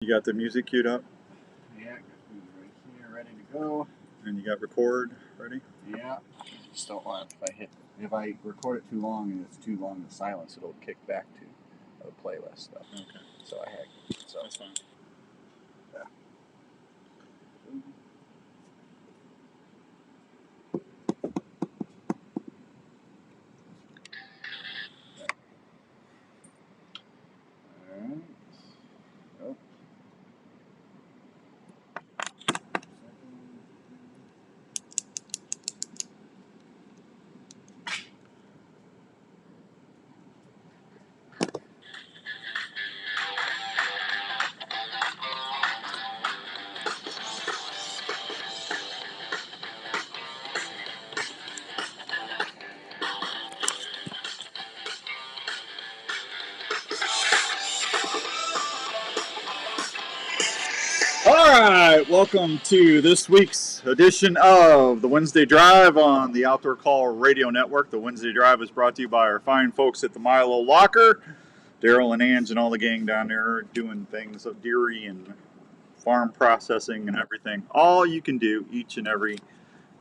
You got the music queued up? Yeah, got food right here, ready to go. And you got record ready? Yeah. Just don't want if I record it too long and it's too long to silence, it'll kick back to the playlist stuff. Okay. So I hacked it. So that's fine. Yeah. Alright. Oh. All right, welcome to this week's edition of the Wednesday Drive on the Outdoor Call Radio Network. The Wednesday Drive is brought to you by our fine folks at the Milo Locker. Daryl and Ange and all the gang down there doing things of dairy and farm processing and everything. All you can do each and every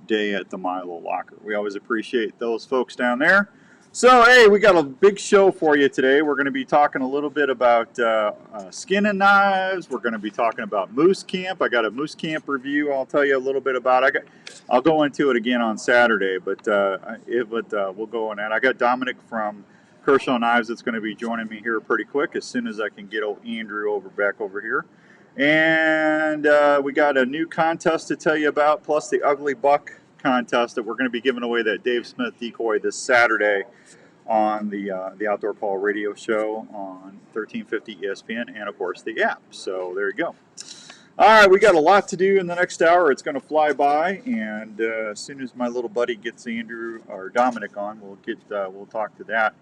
day at the Milo Locker. We always appreciate those folks down there. So, hey, we got a big show for you today. We're going to be talking a little bit about skinning knives. We're going to be talking about moose camp. I got a moose camp review I'll tell you a little bit about. I'll go into it again on Saturday, but we'll go on that. I got Dominic from Kershaw Knives that's going to be joining me here pretty quick as soon as I can get old Andrew back over here. And we got a new contest to tell you about, plus the Ugly Buck contest that we're going to be giving away that Dave Smith decoy this Saturday on the Outdoor Call radio show on 1350 ESPN and, of course, the app. So there you go. All right, we got a lot to do in the next hour. It's going to fly by, and as soon as my little buddy gets Andrew or Dominic on, we'll talk to that.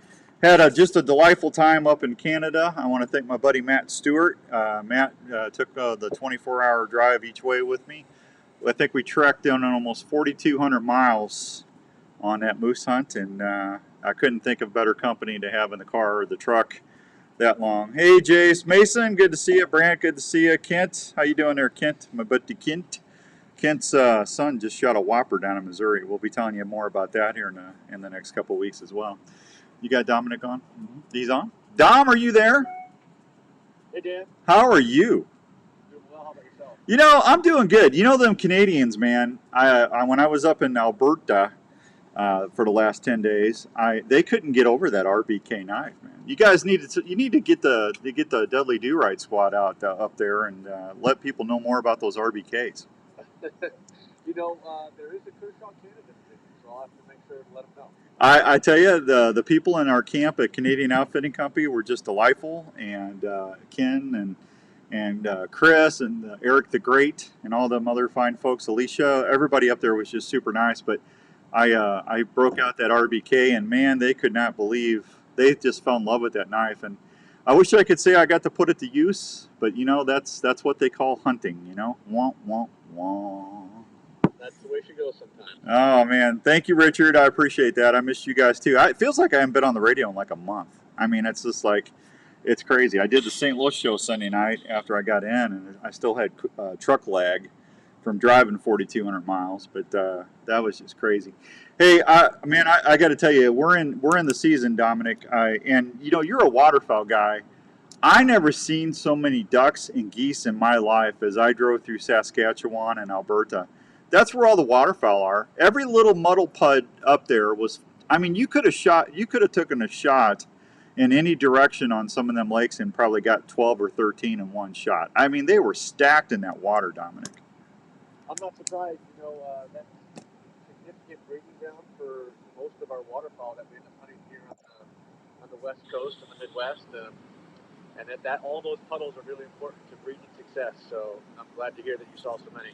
Had just a delightful time up in Canada. I want to thank my buddy Matt Stewart. Matt took the 24-hour drive each way with me. I think we trekked down almost 4,200 miles on that moose hunt, and I couldn't think of better company to have in the car or the truck that long. Hey, Jace, Mason, good to see you. Brant, good to see you. Kent, how you doing there, Kent? My buddy Kent. Kent's son just shot a whopper down in Missouri. We'll be telling you more about that here in the next couple of weeks as well. You got Dominic on? Mm-hmm. He's on? Dom, are you there? Hey, Dan. How are you? Doing well. How about yourself? You know, I'm doing good. You know them Canadians, man. When I was up in Alberta for the last 10 days, they couldn't get over that RBK knife, man. You guys need to get the Deadly Do-Right squad out up there and let people know more about those RBKs. You know, there is a Kershaw Canada division, so I'll have to make sure to let them know. I tell you, the people in our camp at Canadian Outfitting Company were just delightful, and Ken and Chris and Eric the Great and all them other fine folks, Alicia, everybody up there was just super nice. But I broke out that RBK, and man, they could not believe, they just fell in love with that knife. And I wish I could say I got to put it to use, but you know, that's what they call hunting, you know, wah, wah, wah. That's the way she goes sometimes. Oh, man. Thank you, Richard. I appreciate that. I missed you guys, too. It feels like I haven't been on the radio in like a month. I mean, it's just like, it's crazy. I did the St. Louis show Sunday night after I got in, and I still had truck lag from driving 4,200 miles, but that was just crazy. Hey, I got to tell you, we're in the season, Dominic, and, you know, you're a waterfowl guy. I never seen so many ducks and geese in my life as I drove through Saskatchewan and Alberta. That's where all the waterfowl are. Every little muddle pud up there was, I mean, you could have taken a shot in any direction on some of them lakes and probably got 12 or 13 in one shot. I mean, they were stacked in that water, Dominic. I'm not surprised. You know, that's a significant breeding ground for most of our waterfowl that we end up hunting here on the West Coast and the Midwest. And that all those puddles are really important to breeding success. So I'm glad to hear that you saw so many.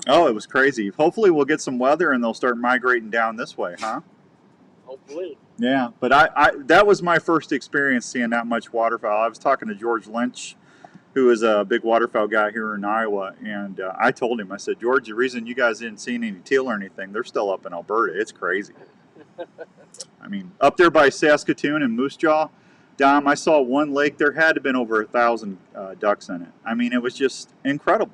Oh, it was crazy. Hopefully we'll get some weather and they'll start migrating down this way, huh? Hopefully. Yeah, but that was my first experience seeing that much waterfowl. I was talking to George Lynch, who is a big waterfowl guy here in Iowa, and I told him, I said, George, the reason you guys didn't see any teal or anything, they're still up in Alberta. It's crazy. I mean, up there by Saskatoon and Moose Jaw, Dom, I saw one lake. There had to have been over 1,000 ducks in it. I mean, it was just incredible.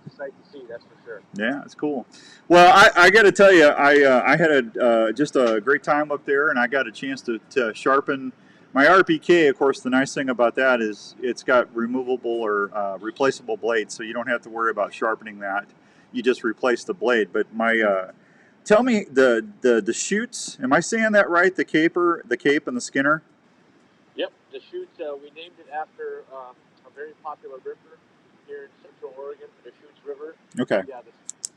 It's a sight to see, that's for sure. Yeah, it's cool. Well, I got to tell you, I had just a great time up there, and I got a chance to sharpen my RPK. Of course, the nice thing about that is it's got removable or replaceable blades, so you don't have to worry about sharpening that. You just replace the blade. But tell me the chutes. Am I saying that right? The cape, and the skinner. Yep, the Chutes, we named it after a very popular river here in Central Oregon, the Chutes River. Okay. Yeah, the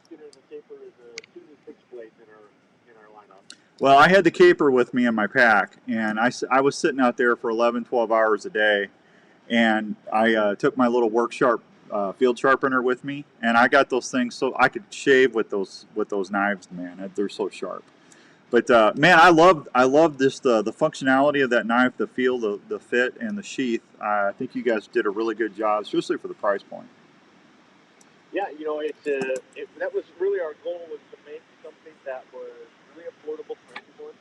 Skinner and the Caper is two new fixed blades in our lineup. Well, I had the caper with me in my pack, and I was sitting out there for 11, 12 hours a day, and I took my little work sharp field sharpener with me, and I got those things so I could shave with those knives. Man, they're so sharp. But man, I love this the functionality of that knife, the feel, the fit, and the sheath. I think you guys did a really good job, especially for the price point. Yeah, that was really our goal, was to make something that was really affordable for anyone,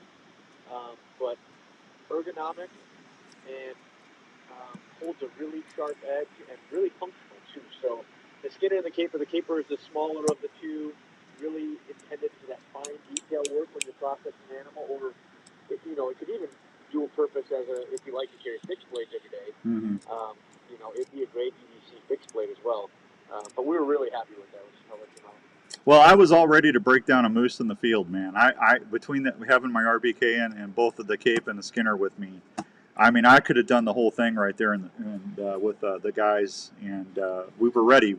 but ergonomic and holds a really sharp edge and really functional too. So the Skinner and the Caper is the smaller of the two, really intended for that fine detail work when you're processing an animal, or it could even dual purpose if you like to carry fixed blades every day. Mm-hmm. It'd be a great EDC fixed blade as well. But we were really happy with that. I'll let you know. Well, I was all ready to break down a moose in the field, man. I between having my RBK and both of the cape and the Skinner with me, I mean, I could have done the whole thing right there with the guys, and we were ready.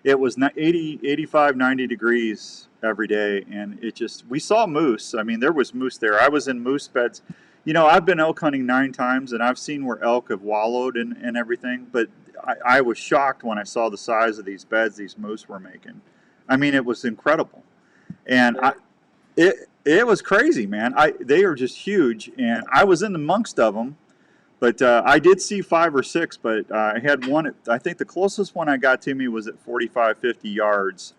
It was 80, 85, 90 degrees every day, and we saw moose. I mean, there was moose there. I was in moose beds. I've been elk hunting 9 times, and I've seen where elk have wallowed and everything, but I was shocked when I saw the size of these beds these moose were making. I mean, it was incredible, and it was crazy, man. They are just huge, and I was in amongst of them, but I did see 5 or 6. But I had one. I think the closest one I got to me was at 45, 50 yards,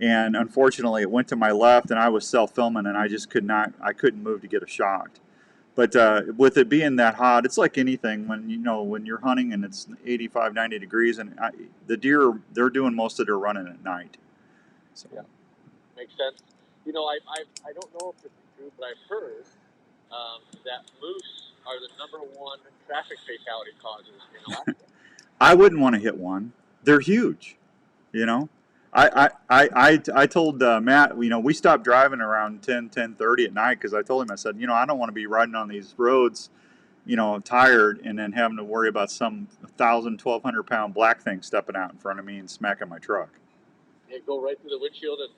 and unfortunately, it went to my left, and I was self-filming, and I just couldn't move to get a shot. But with it being that hot, it's like anything when you're hunting and it's 85, 90 degrees, and the deer, they're doing most of their running at night. So. Yeah, makes sense. I don't know if this is true, but I've heard that moose are the #1 traffic fatality causes in Alaska. I wouldn't want to hit one. They're huge, I told Matt, we stopped driving around 10:30 at night because I told him, I said, I don't want to be riding on these roads, tired, and then having to worry about some 1,000, 1,200 pound black thing stepping out in front of me and smacking my truck. It go right through the windshield, and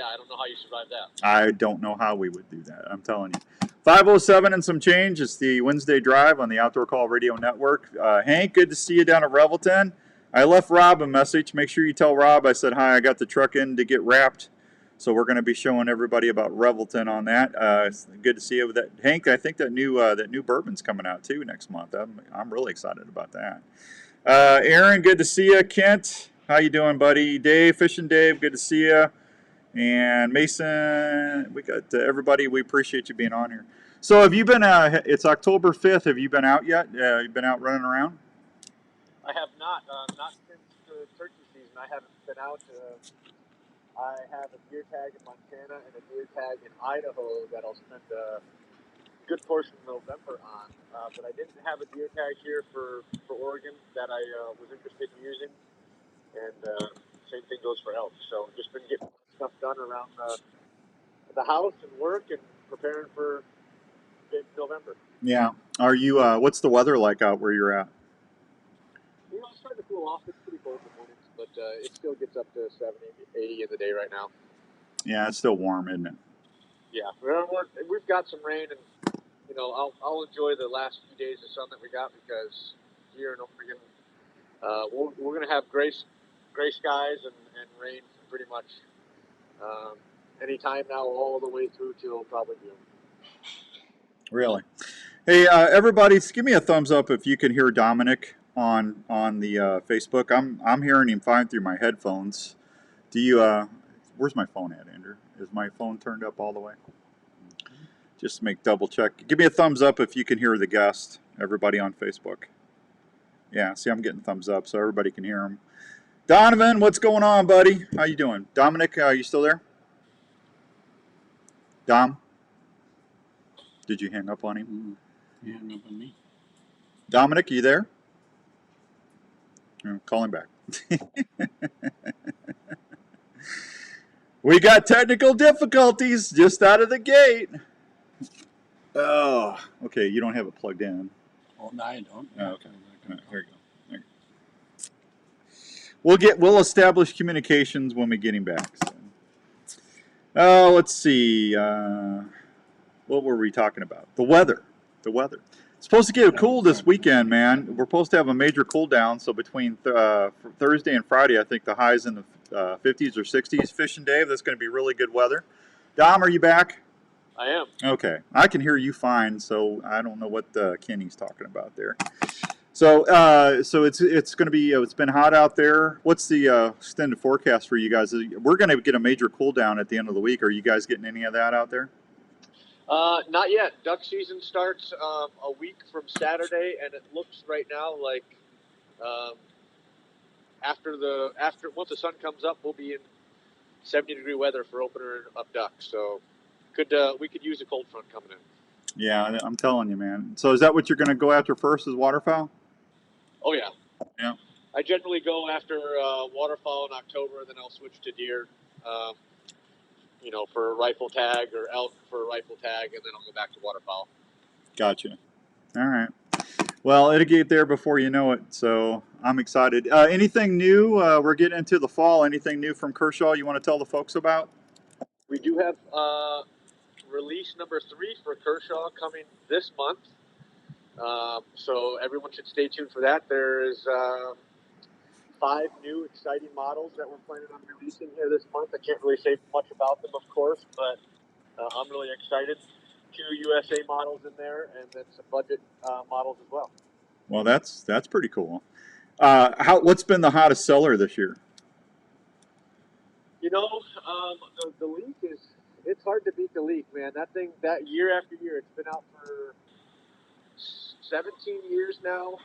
I don't know how you survive that. I don't know how we would do that. I'm telling you. 5:07 and some change. It's the Wednesday Drive on the Outdoor Call Radio Network. Hank, good to see you down at Revelton. I left Rob a message. Make sure you tell Rob I said hi. I got the truck in to get wrapped, so we're going to be showing everybody about Revelton on that. It's good to see you with that, Hank. I think that new bourbon's coming out too next month. I'm really excited about that. Aaron, good to see you. Kent, how you doing, buddy? Dave, Fishing Dave, good to see you. And Mason, we got everybody. We appreciate you being on here. So have you been, it's October 5th. Have you been out yet? You been out running around? I have not since the turkey season. I haven't been out. I have a deer tag in Montana and a deer tag in Idaho that I'll spend a good portion of November on. But I didn't have a deer tag here for Oregon that I was interested in using. And same thing goes for elk. So just been getting stuff done around the house and work and preparing for November. Yeah. Are you? What's the weather like out where you're at? It's starting to cool off. It's pretty cold in the mornings, but it still gets up to 70, 80 in the day right now. Yeah, it's still warm, isn't it? Yeah, we've got some rain, and I'll enjoy the last few days of sun that we got, because here in Oregon, we're going to have gray skies and rain pretty much any time now, all the way through till probably June. Really? Hey, everybody, give me a thumbs up if you can hear Dominic on the Facebook. I'm hearing him fine through my headphones. Do you? Where's my phone at, Andrew? Is my phone turned up all the way? Just to make double check. Give me a thumbs up if you can hear the guest. everybody on Facebook. Yeah, see, I'm getting thumbs up so everybody can hear him. Donovan, what's going on, buddy? How you doing? Dominic, are you still there? Dom? Did you hang up on him? He hung up on me. Dominic, are you there? Call him back. We got technical difficulties just out of the gate. Oh, okay, you don't have it plugged in. Oh, no, I don't. Oh, okay. Here you go. We'll establish communications when we get him back. So. Let's see. What were we talking about? The weather. It's supposed to get cool this weekend, man. We're supposed to have a major cool down. So between Thursday and Friday, I think the highs in the 50s or 60s. Fish and Dave, that's going to be really good weather. Dom, are you back? I am. Okay, I can hear you fine. So I don't know what Kenny's talking about there. So it's going to be, it's been hot out there. What's the extended forecast for you guys? We're going to get a major cool down at the end of the week. Are you guys getting any of that out there? Not yet. Duck season starts a week from Saturday, and it looks right now like once the sun comes up, we'll be in 70-degree weather for opener up ducks. So we could use a cold front coming in. Yeah, I'm telling you, man. So is that what you're going to go after first, is waterfowl? Oh, yeah. Yeah. I generally go after waterfowl in October, and then I'll switch to deer, for a rifle tag, or elk for a rifle tag, and then I'll go back to waterfowl. Gotcha. All right. Well, it'll get there before you know it, so I'm excited. Anything new? We're getting into the fall. Anything new from Kershaw you want to tell the folks about? We do have release number 3 for Kershaw coming this month. So everyone should stay tuned for that. There's 5 new exciting models that we're planning on releasing here this month. I can't really say much about them, of course, but I'm really excited. 2 USA models in there, and then some budget models as well. Well, that's pretty cool. What's been the hottest seller this year? The Leak it's hard to beat the Leak, man. That year after year, it's been out for 17 years now,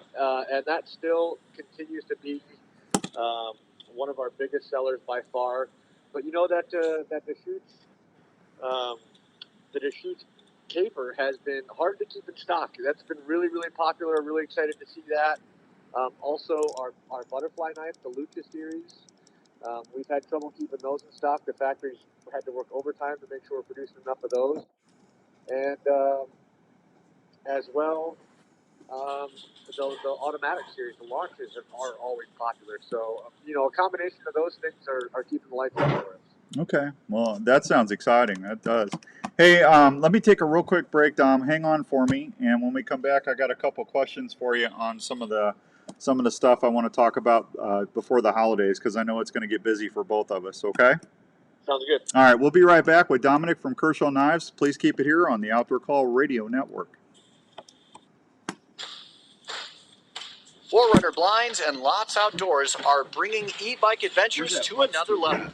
and that still continues to be one of our biggest sellers by far. But you know that the Deschutes Caper has been hard to keep in stock. That's been really, really popular. I'm really excited to see that. Also, our butterfly knife, the Lucha series, we've had trouble keeping those in stock. The factories had to work overtime to make sure we're producing enough of those. And as well, the automatic series, the launches are always popular. So, a combination of those things are keeping the lights on for us. Okay, well, that sounds exciting. That does. Hey, let me take a real quick break, Dom. Hang on for me, and when we come back, I got a couple questions for you on some of the stuff I want to talk about before the holidays, because I know it's going to get busy for both of us. Okay. Sounds good. All right, we'll be right back with Dominic from Kershaw Knives. Please keep it here on the Outdoor Call Radio Network. Forerunner Blinds and Lots Outdoors are bringing e-bike adventures to another level.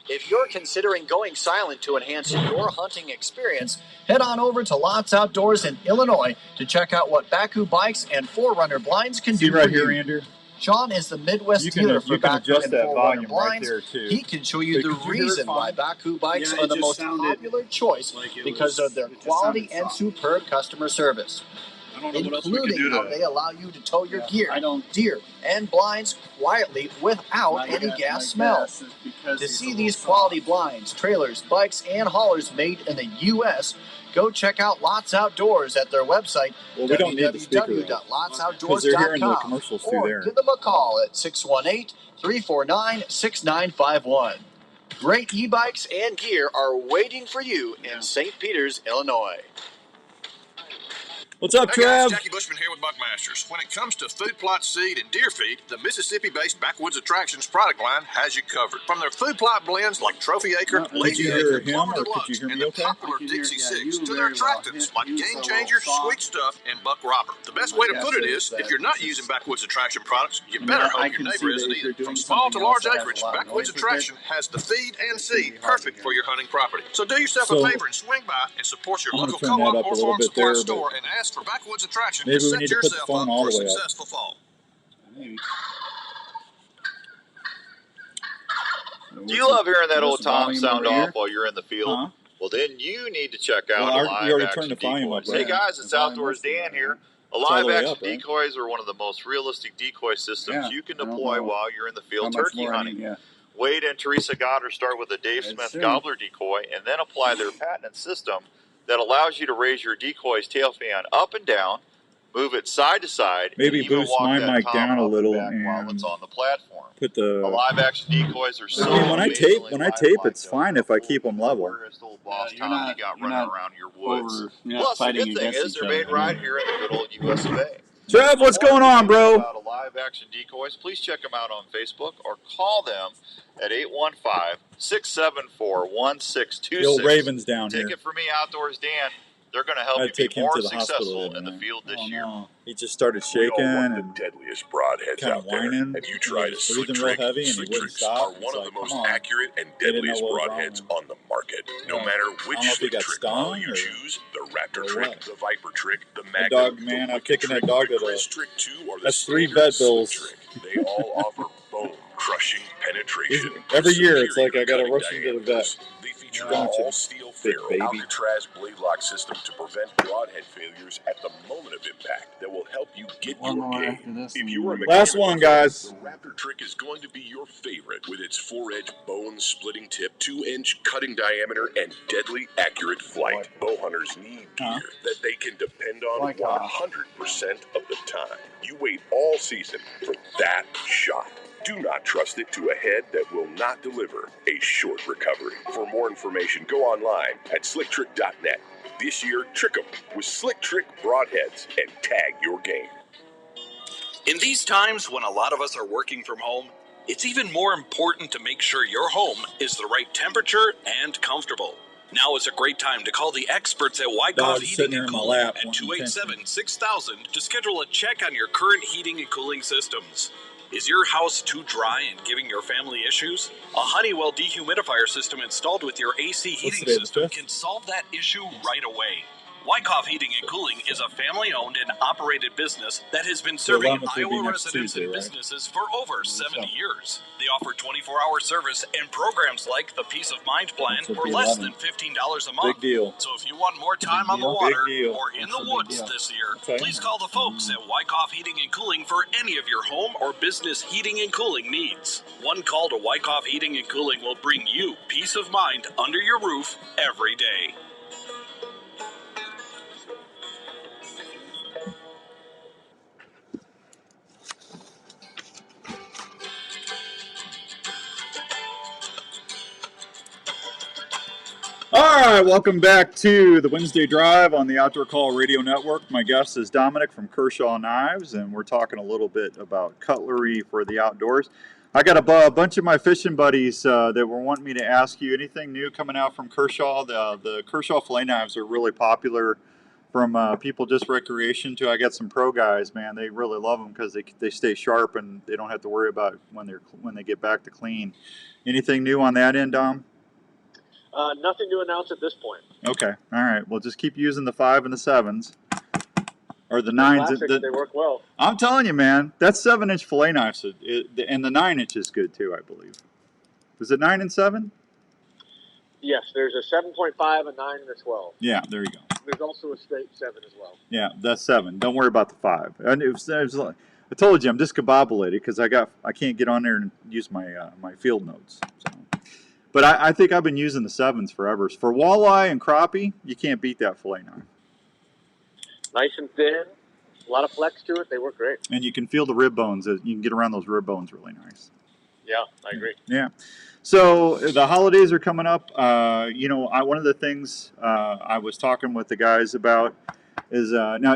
If you're considering going silent to enhance your hunting experience, head on over to Lots Outdoors in Illinois to check out what Baku bikes and Forerunner Blinds can do right for here, you. Andrew. Sean is the Midwest dealer for Baku and Forerunner Blinds. He can show you the reason why Baku bikes are the most popular choice because of their quality and superb customer service. Including how they allow you to tow your gear, deer, and blinds quietly without any gas smell. To see these quality blinds, trailers, bikes, and haulers made in the U.S., go check out Lots Outdoors at their website, www.lotsoutdoors.com, or give them a call at 618-349-6951. Great e-bikes and gear are waiting for you in St. Peters, Illinois. What's up, Hey guys, Trev? Jackie Bushman here with Buckmasters. When it comes to food plot seed and deer feed, the Mississippi-based Backwoods Attractions product line has you covered. From their food plot blends like Trophy Acre, Lazy Acre, Plumber Deluxe, and the popular Dixie 6, to their attractants like Game Changer, Sweet Stuff, and Buck Robber. The best way to put it is, if you're not using Backwoods Attraction products, you better hope your neighbor isn't either. From small to large acreage, Backwoods Attraction has the feed and seed perfect for your hunting property. So do yourself a favor and swing by and support your local co-op or farm supply store and ask best for Backwoods Attractions Maybe to we set need to put the yourself phone up all for the a way up. successful fall. Maybe. Do you love hearing that old Tom volume sound over off here? while you're in the field? Huh? Well, then you need to check out Well, we already Live turned Action the volume up, Decoys. right? Hey guys, it's The volume Outdoors must be Dan right, here. right? Live all the way Action up, right? Decoys are one of the most realistic decoy systems Yeah, you can I don't deploy know while you're in the How field much turkey more I hunting. need? Yeah. Wade and Teresa Goddard start with a Dave I'd Smith say. Gobbler decoy and then apply their patented system that allows you to raise your decoy's tail fan up and down, move it side to side, Maybe and even boost walk my that mic Tom down a up little and back while and it's on the platform. put The the. live action decoys are so I mean, when I tape, amazingly it's fine if I keep them level. Old boss you're Tom not- you got you're running not around your woods. You're not Plus, the fighting good thing against is each they're made other. right here in the good old US of A. Trev, what's For more going on, information bro? About live action decoys, please check them out on Facebook or call them at 815-674-1626. Bill Raven's down Take here. it from me, Outdoors Dan. They're going to help I'd you take be him more to the hospital successful the in the other field this night. year. No. He just started We all shaking want and the deadliest broadheads kind of out there, whining. and you He tried a was slick breathing real trick. heavy and he Slick wouldn't tricks stop. are It's one of like, the most come on. accurate and They didn't know deadliest what was wrong broadheads with him. on the market. No Yeah. matter I don't which know if he slick got trick stung model you or- choose, the Raptor or trick, what. the Viper trick, the That Magnum, dog, the man, I'm Wicked kicking trick, that dog the to the. Chris trick 2, or the That's 3 standard vet slick bills. trick. They all offer bone-crushing penetration. Every year, it's superior like I gotta cutting rush him to the diameters. vet. They feature Don't an you, all-steel big ferrule baby. Alcatraz blade lock system to prevent broadhead failures at the moment of impact that will help you get One your more game. after this. If you are a Last mechanical one, fan, guys. the Raptor trick is going to be your favorite with its 4-edge bone-splitting tip, 2-inch cutting diameter, and deadly accurate flight. Bow hunters need gear that they can depend on 100% of the time. You wait all season for that shot. Do not trust it to a head that will not deliver a short recovery. For more information, go online at slicktrick.net. This year, trick 'em with Slick Trick broadheads and tag your game. In these times when a lot of us are working from home, it's even more important to make sure your home is the right temperature and comfortable. Now is a great time to call the experts at Wyckoff Dog's sitting Heating here and in my Cooling lap at wanting attention. 287-6000 to schedule a check on your current heating and cooling systems. Is your house too dry and giving your family issues? A Honeywell dehumidifier system installed with your AC heating today, the system 5th? can solve that issue right away. Wyckoff Heating and Cooling is a family-owned and operated business that has been serving 11th would be Iowa next residents Tuesday, and right? businesses for over 70 years. They offer 24-hour service and programs like the Peace of Mind Plan That's what for the less 11th. than $15 a month. Big deal. So if you want more time on the deal. water Big deal. or in That's a the big woods deal. this year, Okay. please call the folks at Wyckoff Heating and Cooling for any of your home or business heating and cooling needs. One call to Wyckoff Heating and Cooling will bring you peace of mind under your roof every day. All right, welcome back to the Wednesday Drive on the Outdoor Call Radio Network. My guest is Dominic from Kershaw Knives, and we're talking a little bit about cutlery for the outdoors. I got a bunch of my fishing buddies that were wanting me to ask you anything new coming out from Kershaw. The Kershaw fillet knives are really popular from people just recreation to I got some pro guys, man. They really love them because they stay sharp and they don't have to worry about when they get back to clean. Anything new on that end, Dom? Nothing to announce at this point. Okay, all right. Well, just keep using the 5 and the 7s. Or the 9s. Classics, they work well. I'm telling you, man, that 7-inch fillet knife, and the 9-inch is good too, I believe. Is it 9 and 7? Yes, there's a 7.5, a 9, and a 12. Yeah, there you go. There's also a straight 7 as well. Yeah, that's 7. Don't worry about the 5. And it was I told you I'm discombobulated because I can't get on there and use my my field notes. So. But I think I've been using the 7s forever. For walleye and crappie, you can't beat that fillet knife. Nice and thin, a lot of flex to it. They work great. And you can feel the rib bones. You can get around those rib bones really nice. Yeah, I agree. Yeah. So the holidays are coming up. One of the things I was talking with the guys about is now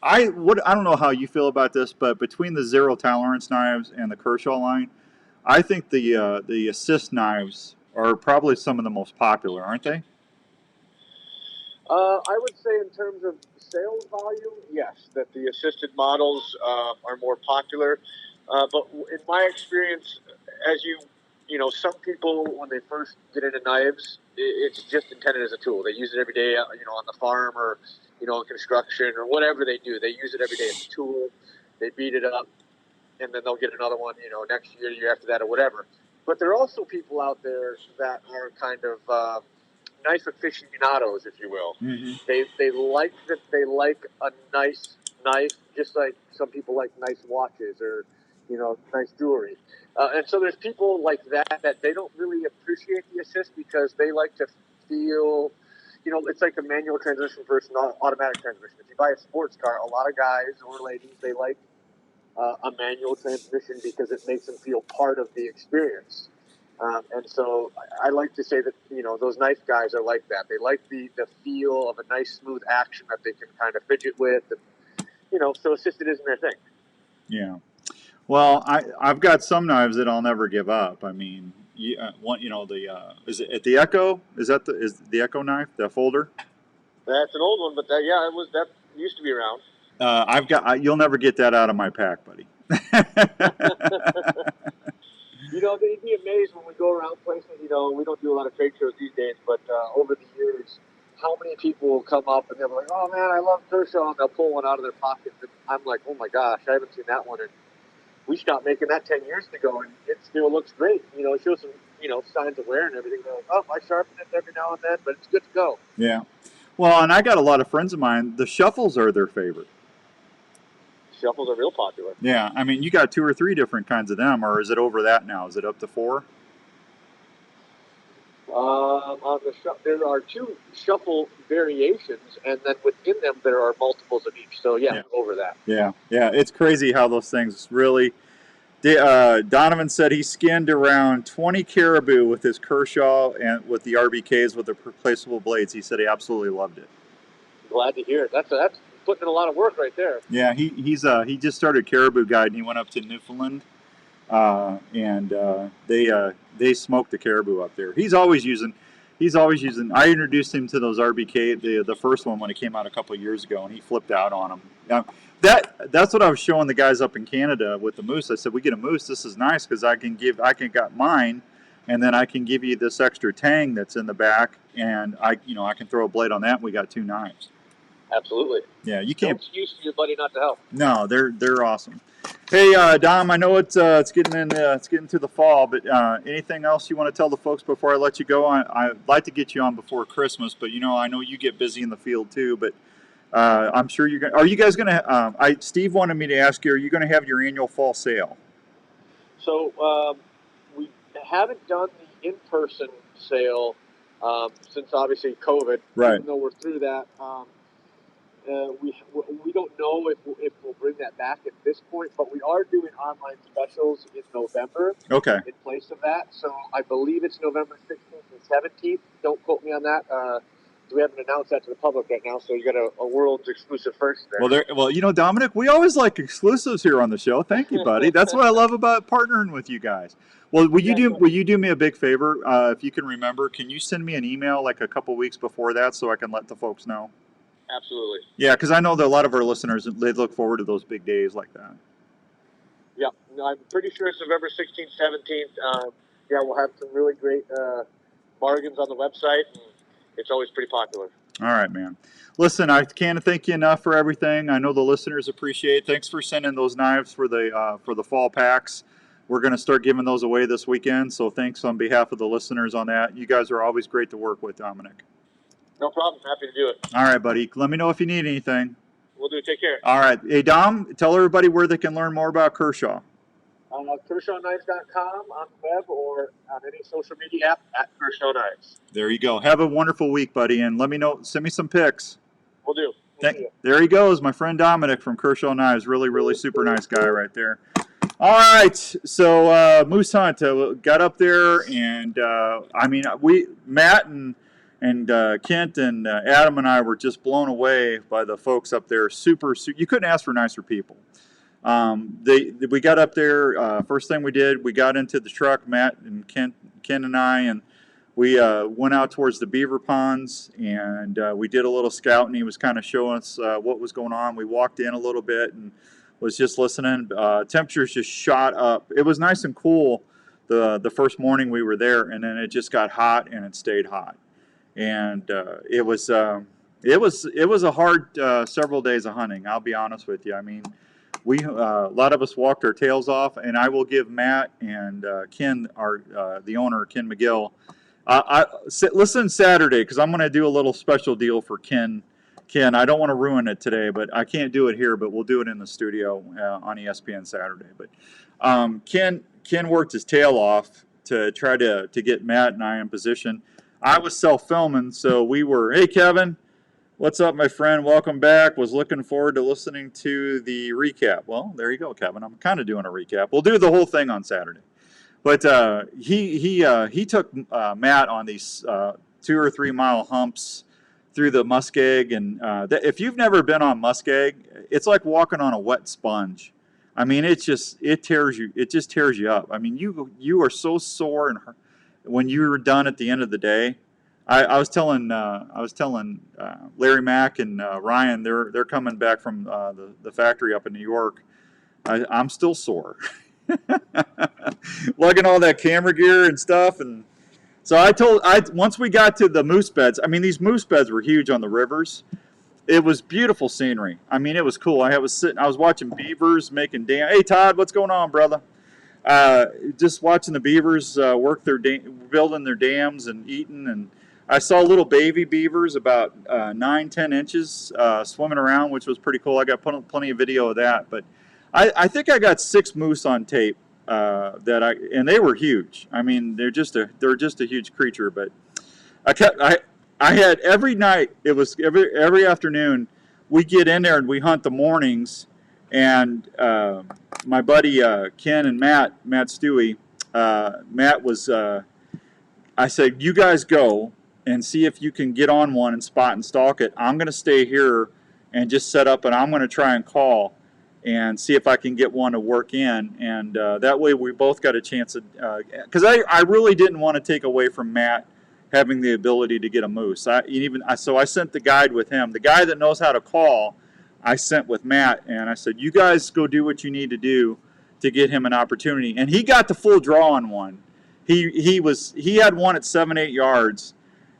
I don't know how you feel about this, but between the zero tolerance knives and the Kershaw line, I think the assist knives are probably some of the most popular, aren't they? I would say in terms of sales volume, yes, that the assisted models are more popular. But in my experience, some people, when they first get into knives, it's just intended as a tool. They use it every day, on the farm or you know, in construction or whatever they do. They use it every day as a tool. They beat it up, and then they'll get another one, you know, next year, year after that, or whatever. But there are also people out there that are kind of knife aficionados, if you will. Mm-hmm. They like a nice knife, just like some people like nice watches or, you know, nice jewelry. And so there's people like that they don't really appreciate the assist because they like to feel, you know, it's like a manual transmission versus an automatic transmission. If you buy a sports car, a lot of guys or ladies, they like a manual transmission because it makes them feel part of the experience. And so I like to say that, you know, those knife guys are like that. They like the feel of a nice, smooth action that they can kind of fidget with. And, you know, so assisted isn't their thing. Yeah. Well, I've got some knives that I'll never give up. I mean, you know, is it the Echo? Is the Echo knife, the folder? That's an old one, but that used to be around. You'll never get that out of my pack, buddy. You know, they'd be amazed when we go around places. You know, we don't do a lot of trade shows these days, but over the years, how many people will come up and they'll be like, "Oh man, I love Kershaw," and they'll pull one out of their pocket. And I'm like, "Oh my gosh, I haven't seen that one." And we stopped making that 10 years ago, and it still looks great. You know, it shows some, you know, signs of wear and everything. They're like, "Oh, I sharpen it every now and then, but it's good to go." Yeah. Well, and I got a lot of friends of mine. The shuffles are their favorite. Shuffles are real popular. Yeah, I mean, you got 2 or 3 different kinds of them, or is it over that now? Is it up to 4? There are 2 shuffle variations, and then within them there are multiples of each. So yeah. Over that. Yeah, it's crazy how those things really. Donovan said he skinned around 20 caribou with his Kershaw and with the RBKs with the replaceable blades. He said he absolutely loved it. Glad to hear it. That's putting in a lot of work right there. Yeah, he just started Caribou Guide and he went up to Newfoundland, and they smoke the caribou up there. He's always using. I introduced him to those RBK, the first one when it came out a couple of years ago, and he flipped out on them. Now, that's what I was showing the guys up in Canada with the moose. I said, we get a moose. This is nice because I can got mine, and then I can give you this extra tang that's in the back, and I can throw a blade on that. And we got 2 knives. Absolutely. Yeah, you can't. No excuse for your buddy not to help. No, they're awesome. Hey, Dom, I know it's getting to the fall, but anything else you want to tell the folks before I let you go? I'd like to get you on before Christmas, but I know you get busy in the field too. But I'm sure you're going. Are you guys going to? Steve wanted me to ask you. Are you going to have your annual fall sale? So we haven't done the in-person sale since obviously COVID. Right. Even though we're through that. We don't know if we'll bring that back at this point, but we are doing online specials in November. Okay. In place of that, so I believe it's November 16th and 17th. Don't quote me on that. We haven't announced that to the public right now, so you got a world's exclusive first there. Well, Dominic, we always like exclusives here on the show. Thank you, buddy. That's what I love about partnering with you guys. Well, will you do me a big favor? If you can remember, can you send me an email like a couple weeks before that so I can let the folks know? Absolutely. Yeah, because I know that a lot of our listeners, they look forward to those big days like that. Yeah, I'm pretty sure it's November 16th, 17th. We'll have some really great bargains on the website, and it's always pretty popular. All right, man. Listen, I can't thank you enough for everything. I know the listeners appreciate it. Thanks for sending those knives for the fall packs. We're going to start giving those away this weekend, so thanks on behalf of the listeners on that. You guys are always great to work with, Dominic. No problem. Happy to do it. All right, buddy. Let me know if you need anything. We'll do. Take care. All right. Hey, Dom, tell everybody where they can learn more about Kershaw. KershawKnives.com on the web or on any social media app at Kershaw Knives. There you go. Have a wonderful week, buddy, and let me know. Send me some pics. We'll do. There he goes, my friend Dominic from Kershaw Knives. Really, really super nice guy right there. All right, so Moose Hunt got up there, and Matt and Kent and Adam and I were just blown away by the folks up there. Super, you couldn't ask for nicer people. We got up there. First thing we did, we got into the truck, Matt and Ken and I, and we went out towards the beaver ponds, and we did a little scouting. He was kind of showing us what was going on. We walked in a little bit and was just listening. Temperatures just shot up. It was nice and cool the first morning we were there, and then it just got hot and it stayed hot. And it was it was a hard several days of hunting. I'll be honest with you. I mean, we a lot of us walked our tails off, and I will give Matt and Ken, the owner, Ken McGill. Listen Saturday, because I'm going to do a little special deal for Ken. I don't want to ruin it today, but I can't do it here. But we'll do it in the studio on ESPN Saturday. But Ken worked his tail off to try to get Matt and I in position. I was self-filming, so we were, hey, Kevin, what's up, my friend? Welcome back. Was looking forward to listening to the recap. Well, there you go, Kevin. I'm kind of doing a recap. We'll do the whole thing on Saturday. But he took Matt on these 2 or 3 mile humps through the muskeg, and if you've never been on muskeg, it's like walking on a wet sponge. I mean, it just tears you up. I mean, you are so sore, and when you're done at the end of the day, I was telling Larry Mack and Ryan, they're coming back from the factory up in New York. I'm still sore, lugging all that camera gear and stuff, and so once we got to the moose beds. I mean, these moose beds were huge on the rivers. It was beautiful scenery. I mean, it was cool. I was watching beavers making dam. Hey, Todd, what's going on, brother? Just watching the beavers work building their dams and eating. And I saw little baby beavers about 9-10 inches swimming around, which was pretty cool. I got plenty of video of that. But I think I got 6 moose on tape and they were huge. I mean, they're just a huge creature. But I had every night, it was every afternoon, we get in there and we hunt the mornings, and my buddy Ken and Matt Stewie, Matt was, I said, you guys go and see if you can get on one and spot and stalk it. I'm going to stay here and just set up, and I'm going to try and call and see if I can get one to work in, and that way we both got a chance because I really didn't want to take away from Matt having the ability to get a moose. So I sent the guide with him. The guy that knows how to call, I sent with Matt, and I said, you guys go do what you need to do to get him an opportunity. And he got the full draw on one. He had one at 7-8 yards,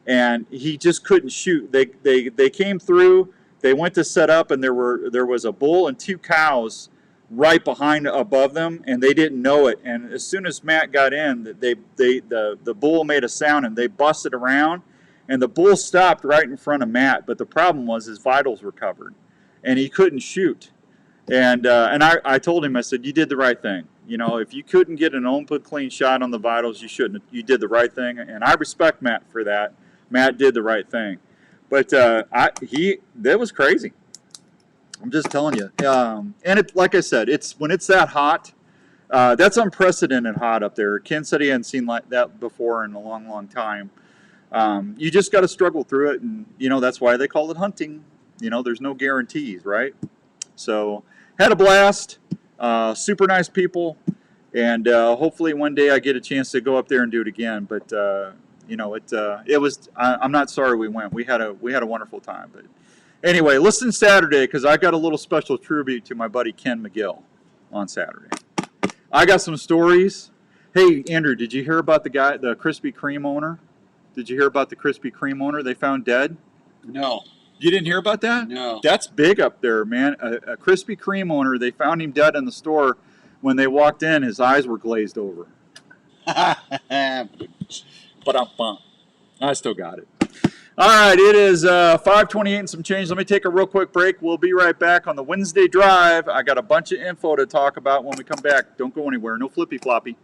and he just couldn't shoot. They came through, they went to set up, and there was a bull and 2 cows right above them, and they didn't know it. And as soon as Matt got in, the bull made a sound, and they busted around, and the bull stopped right in front of Matt. But the problem was his vitals were covered, and he couldn't shoot. And I told him, I said, you did the right thing. You know, if you couldn't get an open clean shot on the vitals, you shouldn't. You did the right thing, and I respect Matt for that. Matt did the right thing. But that was crazy. I'm just telling you. And like I said, when it's that hot, that's unprecedented hot up there. Ken said he hadn't seen like that before in a long, long time. You just got to struggle through it, and that's why they call it hunting. There's no guarantees, right? So had a blast. Super nice people, and hopefully one day I get a chance to go up there and do it again. But it was. I'm not sorry we went. We had a wonderful time, but. Anyway, listen Saturday, because I got a little special tribute to my buddy Ken McGill on Saturday. I got some stories. Hey, Andrew, did you hear about the Krispy Kreme owner? Did you hear about the Krispy Kreme owner they found dead? No. You didn't hear about that? No. That's big up there, man. A Krispy Kreme owner, they found him dead in the store. When they walked in, his eyes were glazed over. But I still got it. All right, it is 5:28 and some change. Let me take a real quick break. We'll be right back on the Wednesday Drive. I got a bunch of info to talk about when we come back. Don't go anywhere. No flippy floppy.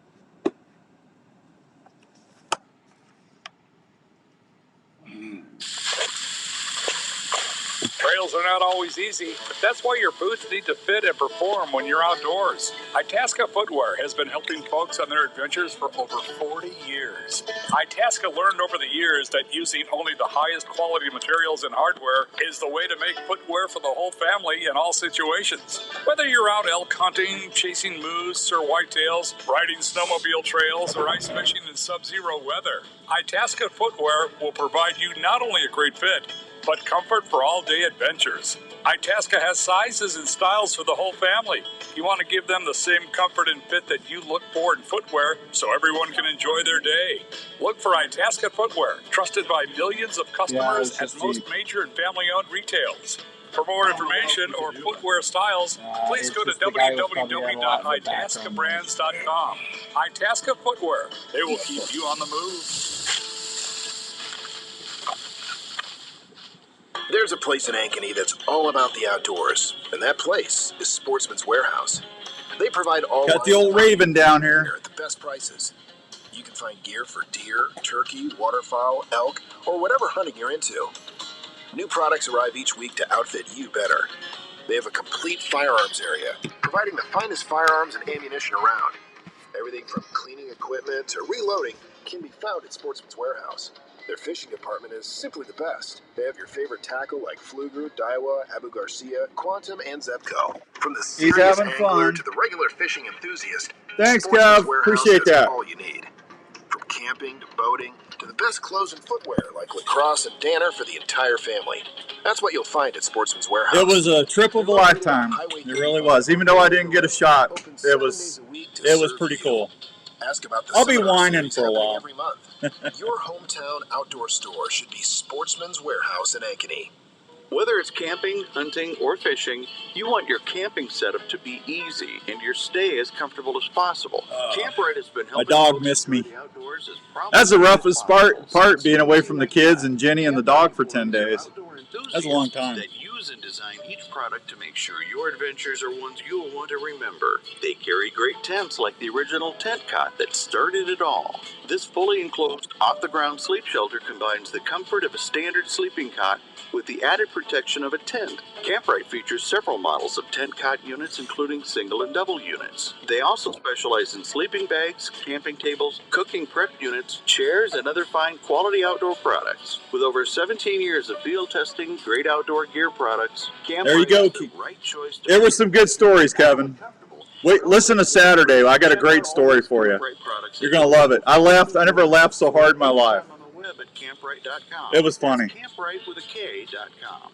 Trails are not always easy, but that's why your boots need to fit and perform when you're outdoors. Itasca Footwear has been helping folks on their adventures for over 40 years. Itasca learned over the years that using only the highest quality materials and hardware is the way to make footwear for the whole family in all situations. Whether you're out elk hunting, chasing moose or whitetails, riding snowmobile trails, or ice fishing in sub-zero weather, Itasca Footwear will provide you not only a great fit, but comfort for all-day adventures. Itasca has sizes and styles for the whole family. You want to give them the same comfort and fit that you look for in footwear so everyone can enjoy their day. Look for Itasca Footwear, trusted by millions of customers at most major and family-owned retails. For more information or footwear styles, please go to www.itascabrands.com. Itasca Footwear. They will keep you on the move. There's a place in Ankeny that's all about the outdoors, and that place is Sportsman's Warehouse. They provide all got the old Raven down here at the best prices. You can find gear for deer, turkey, waterfowl, elk, or whatever hunting you're into. New products arrive each week to outfit you better. They have a complete firearms area, providing the finest firearms and ammunition around. Everything from cleaning equipment to reloading can be found at Sportsman's Warehouse. Their fishing department is simply the best. They have your favorite tackle like Fluger, Daiwa, Abu Garcia, Quantum, and Zebco. From the serious angler to the regular fishing enthusiast, thanks, Sportsman's Gav. Warehouse Appreciate has that. all you need. From camping to boating to the best clothes and footwear like Lacrosse and Danner for the entire family. That's what you'll find at Sportsman's Warehouse. It was a trip of a lifetime. It really was. Even though I didn't get a shot, it was pretty cool. Ask about the I'll be seminar whining series for a happening while. every month. Your hometown outdoor store should be Sportsman's Warehouse in Ankeny. Whether it's camping, hunting, or fishing, you want your camping setup to be easy and your stay as comfortable as possible. Camprite has been helping My dog folks missed me. enjoy the outdoors as probably That's the roughest part, being away from the kids and Jenny and the dog for 10 days. That's a long time. That use and design each product to make sure your adventures are ones you'll want to remember. They carry great tents like the original tent cot that started it all. This fully enclosed, off-the-ground sleep shelter combines the comfort of a standard sleeping cot with the added protection of a tent. Camprite features several models of tent cot units, including single and double units. They also specialize in sleeping bags, camping tables, cooking prep units, chairs, and other fine quality outdoor products. With over 17 years of field testing, great outdoor gear products, Camprite There you go. is the right choice to There were some good stories, Kevin. Wait, listen to Saturday. I got a great story for you. You're gonna love it. I never laughed so hard in my life. on the web at camprite.com. It was funny. Camprite with a K.com.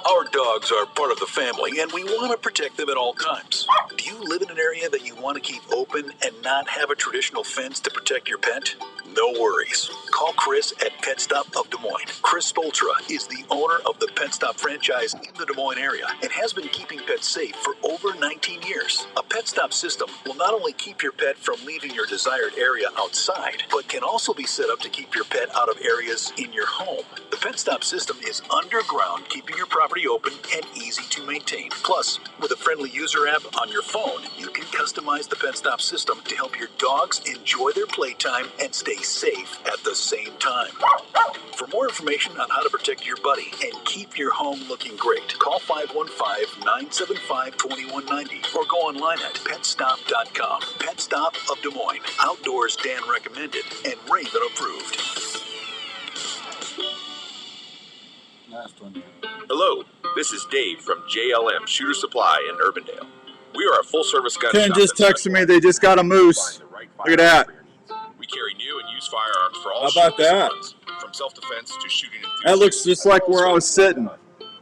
Our dogs are part of the family, and we want to protect them at all times. Do you live in an area that you want to keep open and not have a traditional fence to protect your pet? No worries. Call Chris at Pet Stop of Des Moines. Chris Spoltra is the owner of the Pet Stop franchise in the Des Moines area and has been keeping pets safe for over 19 years. A Pet Stop system will not only keep your pet from leaving your desired area outside, but can also be set up to keep your pet out of areas in your home. The Pet Stop system is underground, keeping your property open and easy to maintain. Plus, with a friendly user app on your phone, you can customize the Pet Stop system to help your dogs enjoy their playtime and stay safe at the same time. For more information on how to protect your buddy and keep your home looking great, call 515-975-2190 or go online at petstop.com. Pet Stop of Des Moines. Outdoors Dan recommended and Raven approved. Last one. Hello, this is Dave from JLM Shooter Supply in Urbandale. We are a full-service gun Ken shop just that texted me they just got a moose. Look at that. we carry new and used firearms for all How about shooters and that? guns, from self-defense to shooting enthusiasts. That looks just like where I was sitting.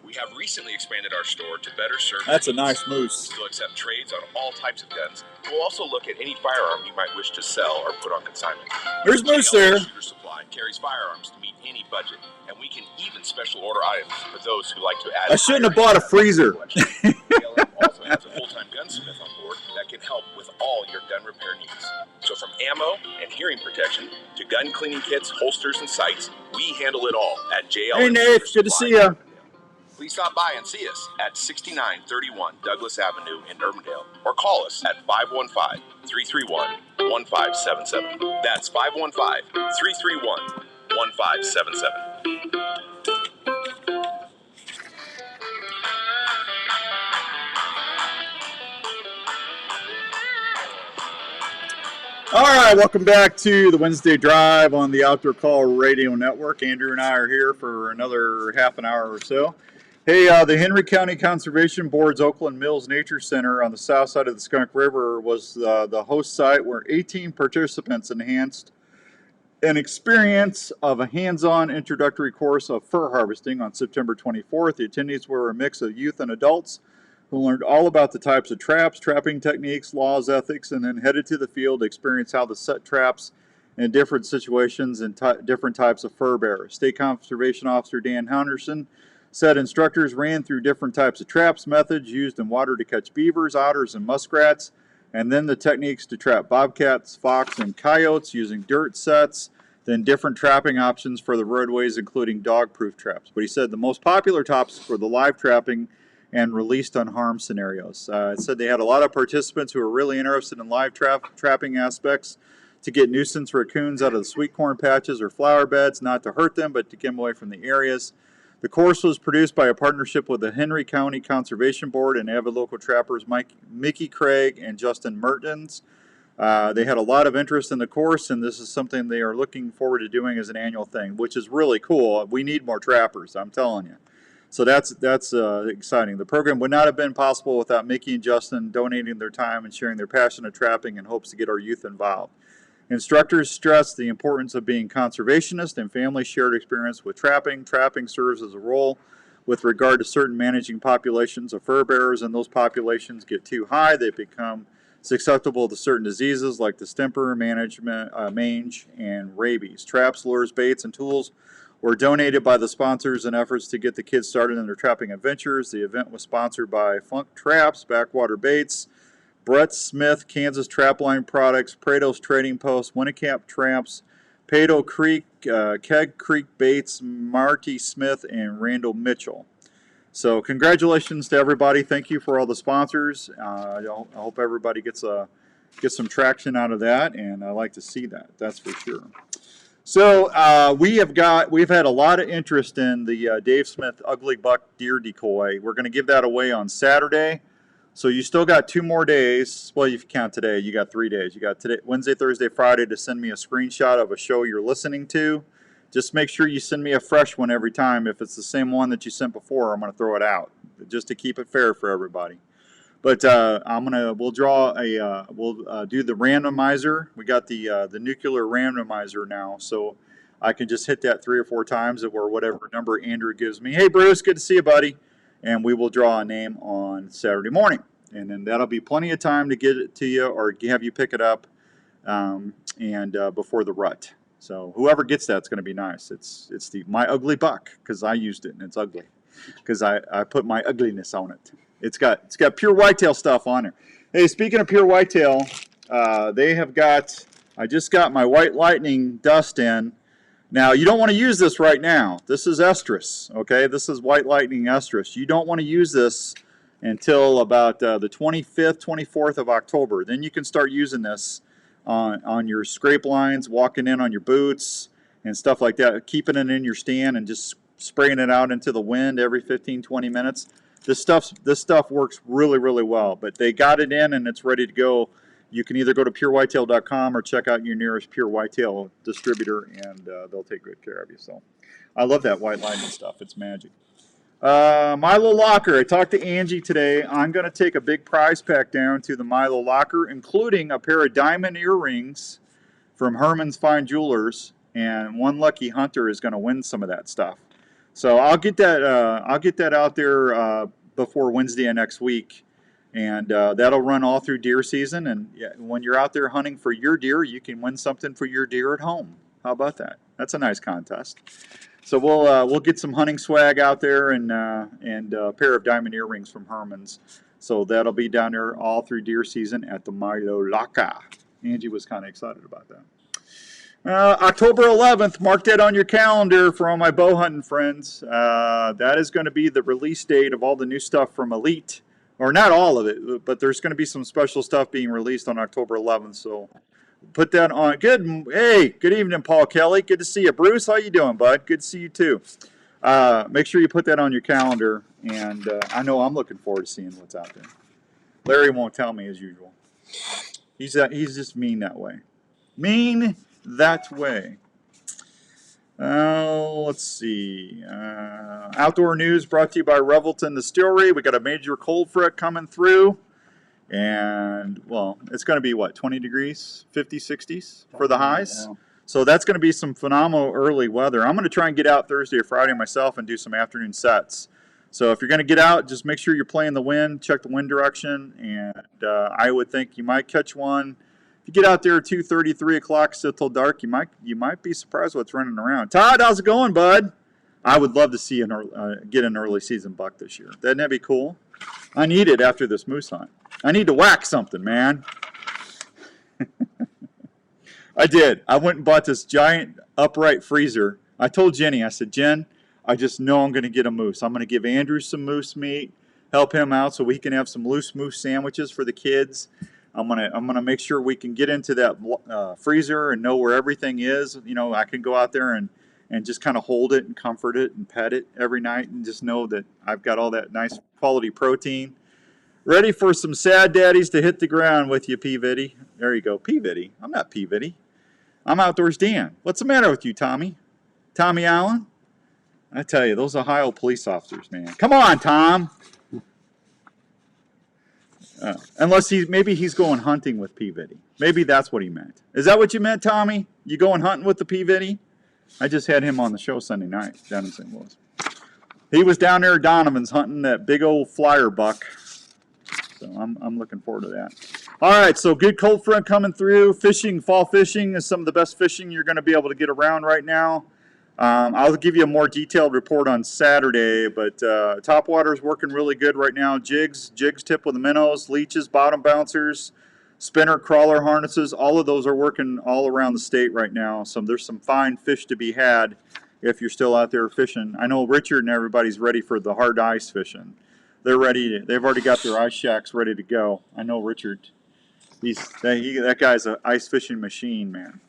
We have recently expanded our store to better serve. That's a your needs. nice moose. We'll accept trades on all types of guns. We'll also look at any firearm you might wish to sell or put on consignment. There's moose JLM there. Shooter Supply carries firearms to meet any budget, and we can even special order items for those who like to add. I shouldn't have bought a freezer. JLM also has a full-time gunsmith on board that can help with all your gun repair needs. So from ammo and hearing protection to gun cleaning kits, holsters, and sights, we handle it all at JLM. Hey, Nate, good to see you. Please stop by and see us at 6931 Douglas Avenue in Urbandale, or call us at 515-331-1577. That's 515-331-1577. All right, welcome back to the Wednesday Drive on the Outdoor Call Radio Network. Andrew and I are here for another half an hour or so. Hey, the Henry County Conservation Board's Oakland Mills Nature Center on the south side of the Skunk River was the host site where 18 participants enhanced an experience of a hands-on introductory course of fur harvesting on September 24th. The attendees were a mix of youth and adults who learned all about the types of traps, trapping techniques, laws, ethics, and then headed to the field to experience how to set traps in different situations and different types of fur bearers. State Conservation Officer Dan Henderson said instructors ran through different types of traps, methods used in water to catch beavers, otters, and muskrats, and then the techniques to trap bobcats, fox, and coyotes using dirt sets, then different trapping options for the roadways, including dog-proof traps. But he said the most popular topics were the live trapping and released unharmed scenarios. It said they had a lot of participants who were really interested in live trapping aspects to get nuisance raccoons out of the sweet corn patches or flower beds, not to hurt them, but to get them away from the areas. The course was produced by a partnership with the Henry County Conservation Board and avid local trappers Mickey Craig and Justin Mertens. They had a lot of interest in the course, and this is something they are looking forward to doing as an annual thing, which is really cool. We need more trappers, I'm telling you. So that's exciting. The program would not have been possible without Mickey and Justin donating their time and sharing their passion of trapping in hopes to get our youth involved. Instructors stressed the importance of being conservationist and family shared experience with trapping. Trapping serves as a role with regard to certain managing populations of fur bearers, and those populations get too high, they become susceptible to certain diseases like distemper, mange, and rabies. Traps, lures, baits, and tools were donated by the sponsors in efforts to get the kids started in their trapping adventures. The event was sponsored by Funk Traps, Backwater Baits, Brett Smith, Kansas Trapline Products, Prados Trading Post, Winnecamp Traps, Pado Creek, Keg Creek Baits, Marty Smith, and Randall Mitchell. So congratulations to everybody. Thank you for all the sponsors. I hope everybody gets some traction out of that, and I like to see that. That's for sure. So we've had a lot of interest in the Dave Smith Ugly Buck Deer Decoy. We're going to give that away on Saturday. So you still got 2 more days. Well, if you count today, you got 3 days. You got today, Wednesday, Thursday, Friday to send me a screenshot of a show you're listening to. Just make sure you send me a fresh one every time. If it's the same one that you sent before, I'm going to throw it out just to keep it fair for everybody. But we'll do the randomizer. We got the nuclear randomizer now, so I can just hit that 3 or 4 times or whatever number Andrew gives me. Hey Bruce, good to see you, buddy. And we will draw a name on Saturday morning. And then that'll be plenty of time to get it to you or have you pick it up before the rut. So whoever gets that's going to be nice. It's my ugly buck because I used it and it's ugly because I put my ugliness on it. It's got pure whitetail stuff on it. Hey, speaking of pure whitetail, I just got my White Lightning dust in. Now, you don't want to use this right now. This is estrus, okay? This is White Lightning estrus. You don't want to use this until about the 25th, 24th of October. Then you can start using this on your scrape lines, walking in on your boots and stuff like that, keeping it in your stand and just spraying it out into the wind every 15, 20 minutes. This stuff works really, really well, but they got it in and it's ready to go. You can either go to purewhitetail.com or check out your nearest Pure Whitetail distributor, and they'll take good care of you. So I love that White Lightning stuff. It's magic. Milo Locker. I talked to Angie today. I'm going to take a big prize pack down to the Milo Locker, including a pair of diamond earrings from Herman's Fine Jewelers, and one lucky hunter is going to win some of that stuff. So I'll get that out there before Wednesday of next week. And that'll run all through deer season. And when you're out there hunting for your deer, you can win something for your deer at home. How about that? That's a nice contest. So we'll get some hunting swag out there and a pair of diamond earrings from Herman's. So that'll be down there all through deer season at the Milo Locker. Angie was kind of excited about that. October 11th, mark that on your calendar for all my bow hunting friends. That is going to be the release date of all the new stuff from Elite. Or not all of it, but there's going to be some special stuff being released on October 11th. So put that on. Good evening, Paul Kelly. Good to see you. Bruce, how you doing, bud? Good to see you too. Make sure you put that on your calendar. And I know I'm looking forward to seeing what's out there. Larry won't tell me as usual. He's just mean that way. Mean that way. Let's see. Outdoor news brought to you by Revelton Distillery. We got a major cold front coming through. And, well, it's going to be, what, 20 degrees, 50, 60s for the highs? So that's going to be some phenomenal early weather. I'm going to try and get out Thursday or Friday myself and do some afternoon sets. So if you're going to get out, just make sure you're playing the wind, check the wind direction, and I would think you might catch one. If you get out there at 2:30, 3 o'clock, still till dark, you might be surprised what's running around. Todd, how's it going, bud? I would love to see get an early season buck this year. Doesn't that be cool? I need it after this moose hunt. I need to whack something, man. I did. I went and bought this giant upright freezer. I told Jenny, I said, Jen, I just know I'm going to get a moose. I'm going to give Andrew some moose meat, help him out so we can have some loose moose sandwiches for the kids. I'm gonna make sure we can get into that freezer and know where everything is. You know, I can go out there and just kind of hold it and comfort it and pet it every night and just know that I've got all that nice quality protein. Ready for some sad daddies to hit the ground with you, P-Viddy. There you go, P-Viddy. I'm not P-Viddy. I'm Outdoors Dan. What's the matter with you, Tommy? Tommy Allen? I tell you, those Ohio police officers, man. Come on, Tom. Unless maybe he's going hunting with P-Viddy. Maybe that's what he meant. Is that what you meant, Tommy? You going hunting with the P-Viddy? I just had him on the show Sunday night down in St. Louis. He was down there at Donovan's hunting that big old flyer buck. So I'm looking forward to that. All right, so good cold front coming through. Fishing, fall fishing is some of the best fishing you're going to be able to get around right now. I'll give you a more detailed report on Saturday, but topwater's working really good right now. Jigs tip with the minnows, leeches, bottom bouncers, spinner, crawler harnesses, all of those are working all around the state right now. So there's some fine fish to be had if you're still out there fishing. I know Richard and everybody's ready for the hard ice fishing. They're ready. They've already got their ice shacks ready to go. I know Richard. That guy's an ice fishing machine, man.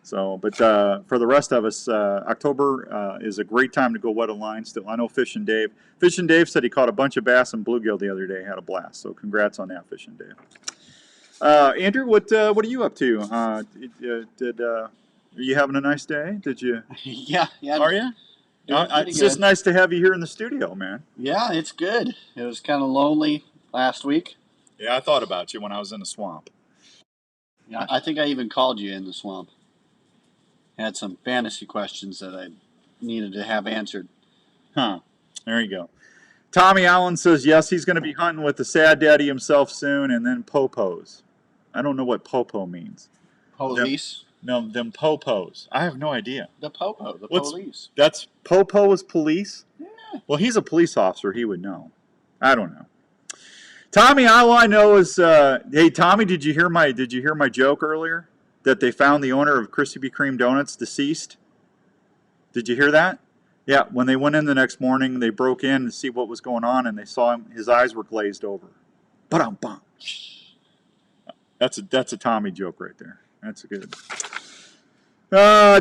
So, but for the rest of us, October is a great time to go wet a line still. I know Fishing Dave. Fishing Dave said he caught a bunch of bass and bluegill the other day. Had a blast. So, congrats on that, Fishing Dave. Andrew, what are you up to? Are you having a nice day? Did you? Yeah. Are you? It's just nice to have you here in the studio, man. Yeah, it's good. It was kind of lonely last week. Yeah, I thought about you when I was in the swamp. Yeah, I think I even called you in the swamp. Had some fantasy questions that I needed to have answered. Huh. There you go. Tommy Allen says, yes, he's going to be hunting with the sad daddy himself soon, and then popos. I don't know what popo means. Police? Them popos. I have no idea. The popo, the police. That's popo is police? Yeah. Well, he's a police officer. He would know. I don't know. Tommy, all I know is, hey, Tommy, did you hear my joke earlier? That they found the owner of Krispy Kreme Donuts deceased? Did you hear that? Yeah, when they went in the next morning, they broke in to see what was going on, and they saw him. His eyes were glazed over. Ba-dum-bum. That's a Tommy joke right there. That's a good.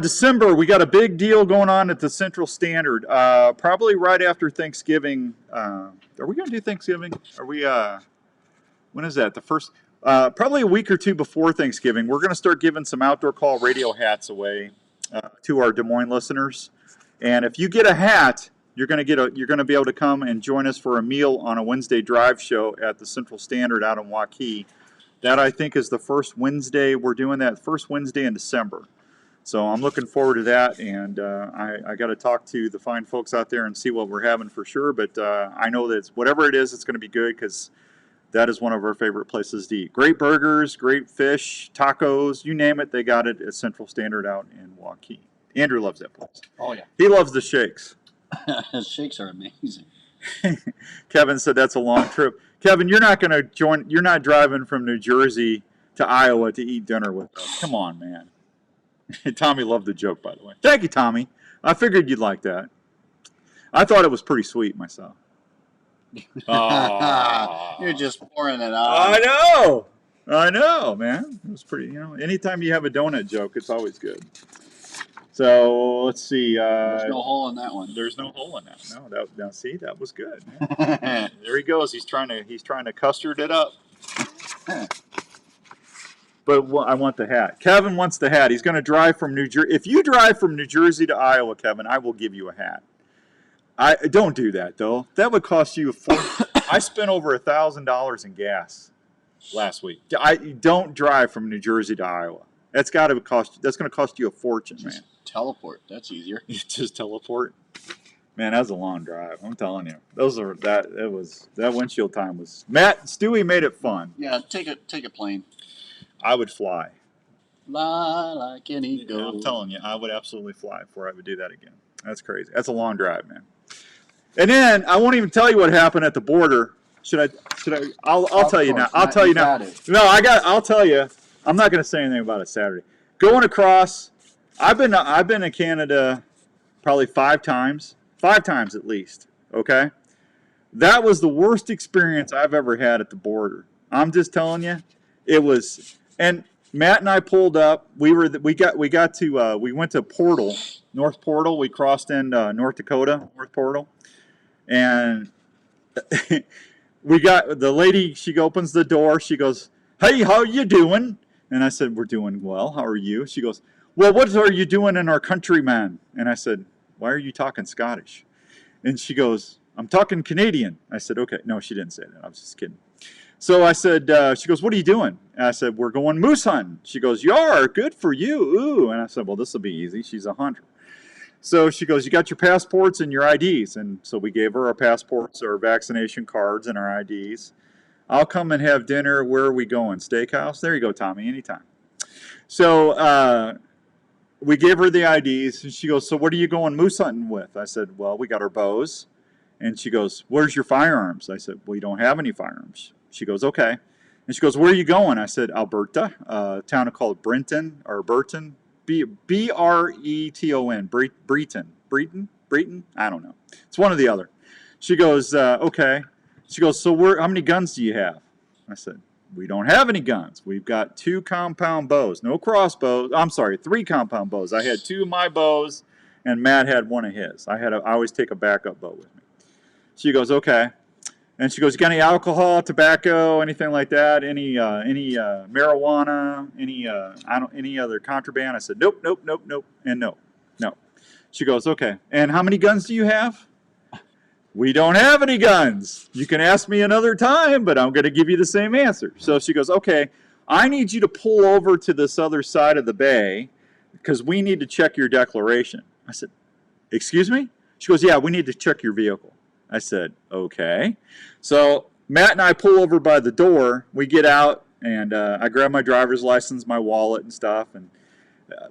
December, we got a big deal going on at the Central Standard. Probably right after Thanksgiving. Are we going to do Thanksgiving? Are we? When is that? The first. Probably a week or two before Thanksgiving, we're going to start giving some Outdoor Call radio hats away to our Des Moines listeners. And if you get a hat, you're going to be able to come and join us for a meal on a Wednesday drive show at the Central Standard out in Waukee. That I think is the first Wednesday. We're doing that first Wednesday in December. So I'm looking forward to that, and I got to talk to the fine folks out there and see what we're having for sure. But I know that whatever it is, it's going to be good because that is one of our favorite places to eat. Great burgers, great fish, tacos, you name it, they got it at Central Standard out in Waukee. Andrew loves that place. Oh, yeah. He loves the shakes. The shakes are amazing. Kevin said that's a long trip. Kevin, you're not driving from New Jersey to Iowa to eat dinner with us. Come on, man. Tommy loved the joke, by the way. Thank you, Tommy. I figured you'd like that. I thought it was pretty sweet myself. You're just pouring it on. I know, man. It was pretty, anytime you have a donut joke, it's always good. So, let's see. There's no hole in that one. There's no hole in that. No, now see, that was good. Man. There he goes. He's trying to custard it up. But I want the hat. Kevin wants the hat. He's going to drive from New Jersey. If you drive from New Jersey to Iowa, Kevin, I will give you a hat. I don't do that though. That would cost you I spent over $1,000 in gas last week. I don't drive from New Jersey to Iowa. That's got to cost. That's going to cost you a fortune, man. Teleport. That's easier. You just teleport. Man, that was a long drive. I'm telling you. That windshield time was. Stewie made it fun. Yeah, take a plane. I would fly. Fly like an eagle. Yeah, I'm telling you, I would absolutely fly before I would do that again. That's crazy. That's a long drive, man. And then I won't even tell you what happened at the border. Should I? I'll tell you now. I'll tell you now. No, I'll tell you. I'm not going to say anything about it Saturday. Going across. I've been to Canada probably 5 times. 5 times at least. Okay. That was the worst experience I've ever had at the border. I'm just telling you. It was. And Matt and I pulled up. We went to Portal, North Portal. We crossed in North Dakota, North Portal, and we got the lady. She opens the door. She goes, "Hey, how you doing?" And I said, "We're doing well. How are you?" She goes, "Well, what are you doing in our country, man?" And I said, "Why are you talking Scottish?" And she goes, "I'm talking Canadian." I said, "Okay." No, she didn't say that. I was just kidding. So I said, she goes, "What are you doing?" And I said, "We're going moose hunting." She goes, "You are? Good for you." Ooh. And I said, "Well, this will be easy." She's a hunter. So she goes, "You got your passports and your IDs." And so we gave her our passports, our vaccination cards, and our IDs. "I'll come and have dinner. Where are we going? Steakhouse?" There you go, Tommy, anytime. So we gave her the IDs, and she goes, "So what are you going moose hunting with?" I said, "Well, we got our bows." And she goes, "Where's your firearms?" I said, "We don't have any firearms." She goes, "Okay." And she goes, "Where are you going?" I said, "Alberta, a town called Brenton, or Burton, B-R-E-T-O-N, Breton? I don't know. It's one or the other." She goes, "Okay." She goes, "So how many guns do you have?" I said, "We don't have any guns. We've got 2 compound bows, no crossbows. I'm sorry, 3 compound bows. I had 2 of my bows, and Matt had 1 of his. I always take a backup bow with me." She goes, "Okay." And she goes, "You got any alcohol, tobacco, anything like that? Any marijuana, any other contraband?" I said, "Nope, and no." She goes, "Okay. And how many guns do you have?" "We don't have any guns. You can ask me another time, but I'm going to give you the same answer." So she goes, "Okay, I need you to pull over to this other side of the bay because we need to check your declaration." I said, "Excuse me?" She goes, "Yeah, we need to check your vehicle." I said, "Okay." So Matt and I pull over by the door. We get out, and I grab my driver's license, my wallet, and stuff, and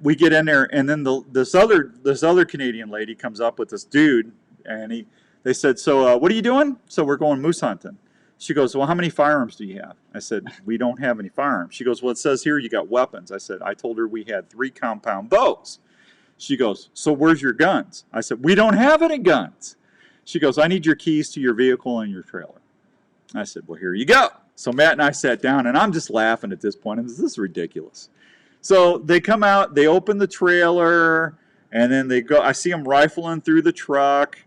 we get in there. And then this other Canadian lady comes up with this dude, and they said, "So what are you doing?" "So we're going moose hunting." She goes, "Well, how many firearms do you have?" I said, "We don't have any firearms." She goes, "Well, it says here you got weapons." I said, "I told her we had 3 compound bows." She goes, "So where's your guns?" I said, "We don't have any guns." She goes, "I need your keys to your vehicle and your trailer." I said, "Well, here you go." So Matt and I sat down, and I'm just laughing at this point. And this is ridiculous. So they come out, they open the trailer, and then they go. I see them rifling through the truck,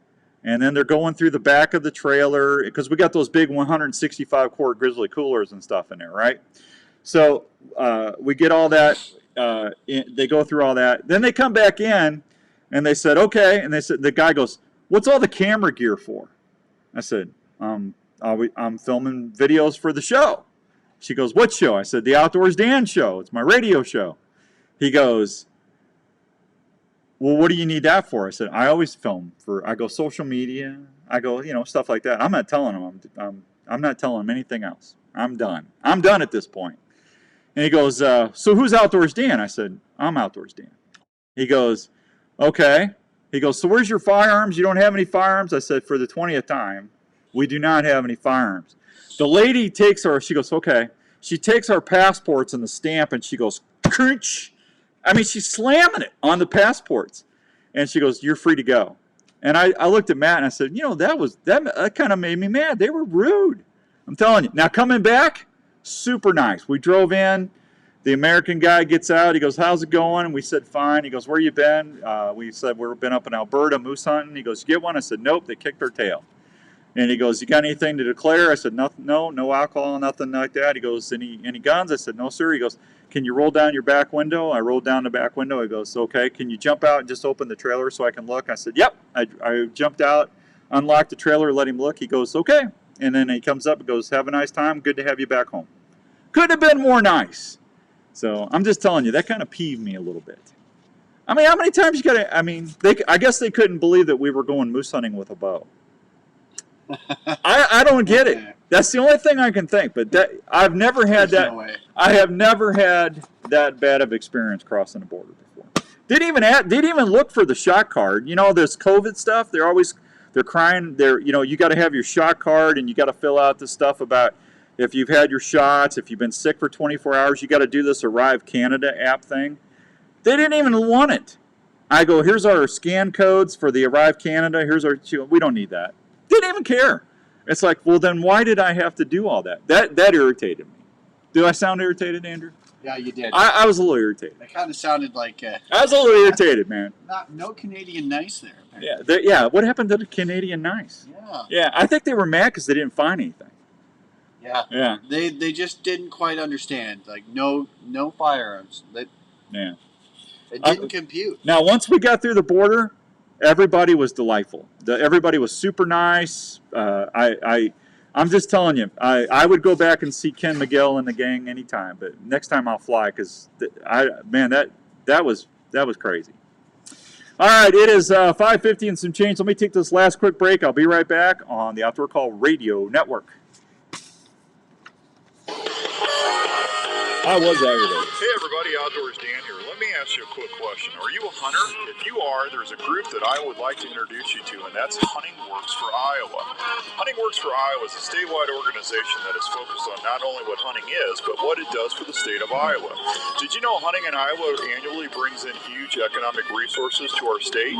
and then they're going through the back of the trailer because we got those big 165 quart Grizzly coolers and stuff in there, right? So we get all that. They go through all that. Then they come back in, and they said, "Okay." And they said, the guy goes, "What's all the camera gear for?" I said, I'm filming videos for the show." She goes, "What show?" I said, "The Outdoors Dan show. It's my radio show." He goes, "Well, what do you need that for?" I said, "I always film I go social media. I go, stuff like that." I'm not telling him. I'm not telling him anything else. I'm done. I'm done at this point. And he goes, "So who's Outdoors Dan?" I said, "I'm Outdoors Dan." He goes, "Okay." He goes, "So where's your firearms? You don't have any firearms?" I said, "For the 20th time, we do not have any firearms." The lady she goes, "Okay." She takes our passports and the stamp, and she goes, crunch. I mean, she's slamming it on the passports. And she goes, "You're free to go." And I looked at Matt, and I said, that kind of made me mad. They were rude. I'm telling you. Now, coming back, super nice. We drove in. The American guy gets out. He goes, "How's it going?" And we said, "Fine." He goes, "Where you been?" We said, "We've been up in Alberta moose hunting." He goes, "You get one?" I said, "Nope." They kicked our tail. And he goes, "You got anything to declare?" I said, "Nothing. No alcohol, nothing like that." He goes, any guns?" I said, "No, sir." He goes, "Can you roll down your back window?" I rolled down the back window. He goes, "Okay." "Can you jump out and just open the trailer so I can look?" I said, "Yep." I jumped out, unlocked the trailer, let him look. He goes, "Okay." And then he comes up and goes, "Have a nice time. Good to have you back home." Couldn't have been more nice. So I'm just telling you, that kind of peeved me a little bit. I mean, how many times you got to, I mean, I guess they couldn't believe that we were going moose hunting with a bow. I don't get it. That's the only thing I can think. But I've never had that. No way. I have never had that bad of experience crossing the border before. Didn't even look for the shot card. You know, this COVID stuff. They're crying. You got to have your shot card, and you got to fill out the stuff about if you've had your shots, if you've been sick for 24 hours. You got to do this Arrive Canada app thing. They didn't even want it. I go, here's our scan codes for the Arrive Canada. We don't need that. Didn't even care. It's like, well, then why did I have to do all that? That irritated me. Do I sound irritated, Andrew? Yeah, you did. I was a little irritated. It kind of sounded like... I was a little irritated, man. No Canadian nice there. Yeah, what happened to the Canadian nice? Yeah. Yeah, I think they were mad because they didn't find anything. Yeah. They just didn't quite understand. Like, no firearms. Yeah. It didn't compute. Now, once we got through the border, everybody was delightful. Everybody was super nice. I'm just telling you, I would go back and see Ken Miguel and the gang anytime, but next time I'll fly because that was crazy. All right, it is 5:50 and some change. Let me take this last quick break. I'll be right back on the Outdoor Call Radio Network. I was aggravated. Hey everybody, Outdoors Dan here. Let me ask you a quick question. Are you a hunter? If you are, there's a group that I would like to introduce you to, and that's Hunting Works for Iowa. Hunting Works for Iowa is a statewide organization that is focused on not only what hunting is, but what it does for the state of Iowa. Did you know hunting in Iowa annually brings in huge economic resources to our state?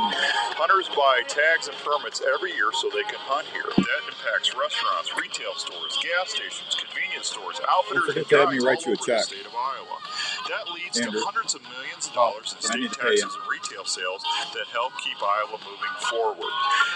Hunters buy tags and permits every year so they can hunt here. That impacts restaurants, retail stores, gas stations, convenience stores, outfitters, and guides all over the state of Iowa. That leads to hundreds of millions of dollars in state taxes and retail sales that help keep Iowa moving forward.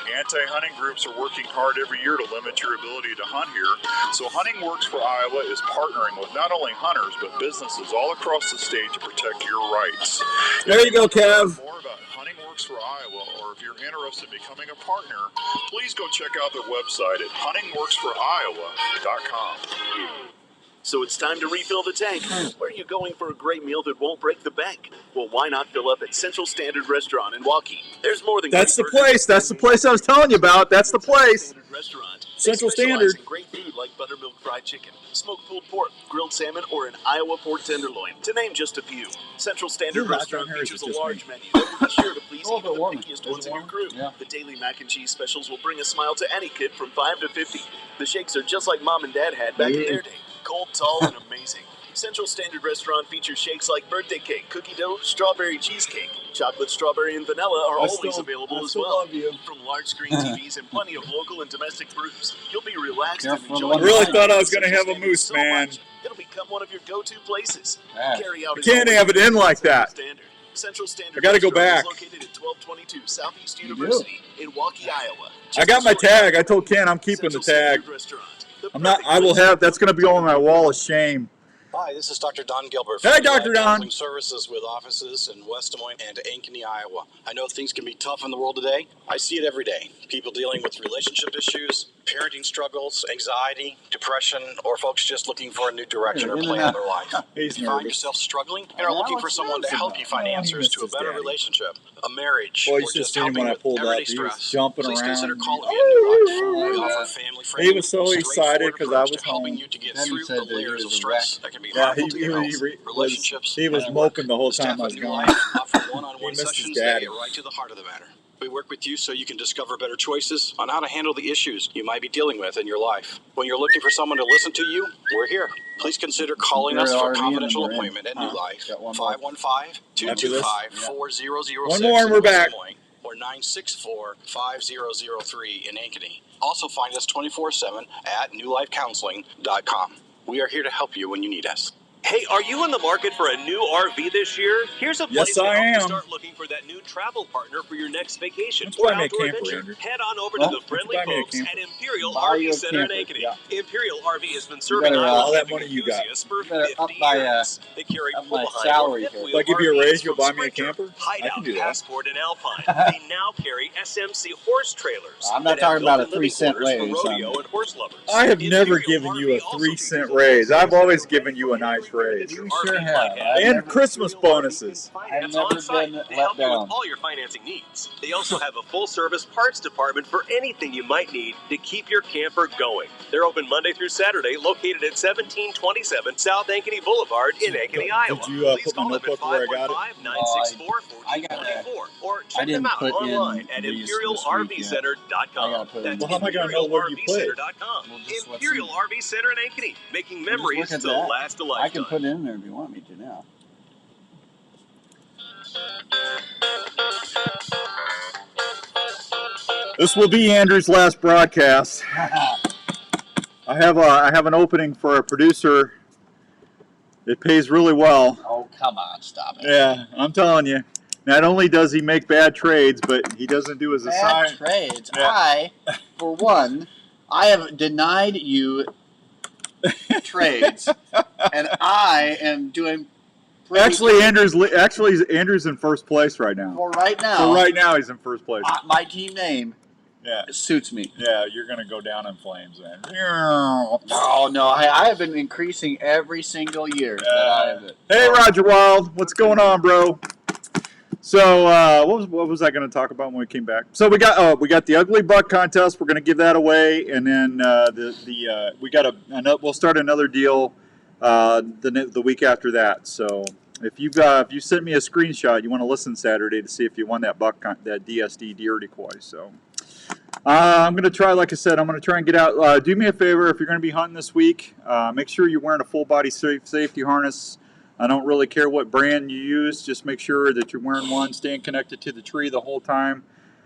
Anti-hunting groups are working hard every year to limit your ability to hunt here. So Hunting Works for Iowa is partnering with not only hunters, but businesses all across the state to protect your rights. There you go, Kev. More about Hunting Works for Iowa, or if you're interested in becoming a partner, please go check out their website at huntingworksforiowa.com. So it's time to refill the tank. Where are you going for a great meal that won't break the bank? Well, why not fill up at Central Standard Restaurant in Waukee? There's more than That's the place. That's the place I was telling you about. That's the place. Restaurant. Central Standard. In great food like buttermilk fried chicken, smoked pulled pork, grilled salmon, or an Iowa pork tenderloin, to name just a few. Central Standard Restaurant features a large menu that will be sure to please even the pickiest ones in your crew. Yeah. The daily mac and cheese specials will bring a smile to any kid from 5 to 50. The shakes are just like Mom and Dad had back in their day. Cold, tall, and amazing. Central Standard Restaurant features shakes like birthday cake, cookie dough, strawberry cheesecake. Chocolate, strawberry, and vanilla are always available as well. From large screen TVs and plenty of local and domestic brews, you'll be relaxed and enjoy. I really thought I was going to have a moose, man. It'll become one of your go-to places. Carry out I can't have it in like that. Central Standard I got to go back. is located at 1222 Southeast University in Waukee, Iowa. I got my tag. I told Ken I'm keeping the tag. I'm not. I will have. That's going to be on my wall of shame. Hi, this is Dr. Don Gilbert. Hey, Dr. Don. Counseling Services with offices in West Des Moines and Ankeny, Iowa. I know things can be tough in the world today. I see it every day. People dealing with relationship issues, parenting struggles, anxiety, depression, or folks just looking for a new direction or plan in their life. If you find yourself struggling and are looking for someone to help you find answers to a better relationship, a marriage, or just helping with everyday stress, please consider calling me a New Life. We offer family-friendly, He was so excited because I was helping home. you to get through the layers of stress that can be Yeah, harmful to your health, relationships. he was moping the whole time I was gone. One-on-one He missed his sessions that dad. get right to the heart of the matter. We work with you so you can discover better choices on how to handle the issues you might be dealing with in your life. When you're looking for someone to listen to you, we're here. Please consider calling us for a confidential appointment at New Life. 515-225-4003 One more and we're back. or 964-5003 in Ankeny. Also find us 24/7 at newlifecounseling.com. We are here to help you when you need us. Hey, are you in the market for a new RV this year? Here's a place to help you start looking for that new travel partner for your next vacation or outdoor adventure. Head on over to the friendly folks at Imperial RV Center in Ankeny. Imperial RV has been serving all that camping money you got. enthusiasts for 50 years. They carry full salary. If I give you a raise, you'll buy me a camper? I can Hideout, do that. Passport, and Alpine. They now carry SMC horse trailers. I'm not that have talking about a built-in living 3-cent quarters for raise. rodeo and horse lovers. I have never given you a 3-cent raise. I've always given you a nice trades. You sure have. And Christmas bonuses. I've never been let down. All your financing needs. They also have a full-service parts department for anything you might need to keep your camper going. They're open Monday through Saturday, located at 1727 South Ankeny Boulevard in Ankeny, Iowa. Did you put my notebook where I got it? 515-964-1424 or check them out online at ImperialRVCenter.com. That's Well, how am I going to know where you played? Imperial RV Center in Ankeny, making memories to last a lifetime. I can put it in there if you want me to now. This will be Andrew's last broadcast. I have an opening for a producer. It pays really well. Oh, come on, stop it. Yeah, I'm telling you. Not only does he make bad trades, but he doesn't do his assignment. Bad trades. Yeah. For one, I have denied you trades, and I am doing. Actually, Andrew's in first place right now. For right now. For right now, he's in first place. My team name. Yeah. Suits me. Yeah, you're gonna go down in flames, man. Oh no, I have been increasing every single year that I have it. Hey, Roger Wild, what's going on, bro? So, what was I going to talk about when we came back? So we got the Ugly Buck contest. We're going to give that away, and then we'll start another deal the week after that. So if you send me a screenshot, you want to listen Saturday to see if you won that buck that DSD deer decoy. So I'm going to try, like I said, I'm going to try and get out. Do me a favor, if you're going to be hunting this week, make sure you're wearing a full body safety harness. I don't really care what brand you use. Just make sure that you're wearing one, staying connected to the tree the whole time.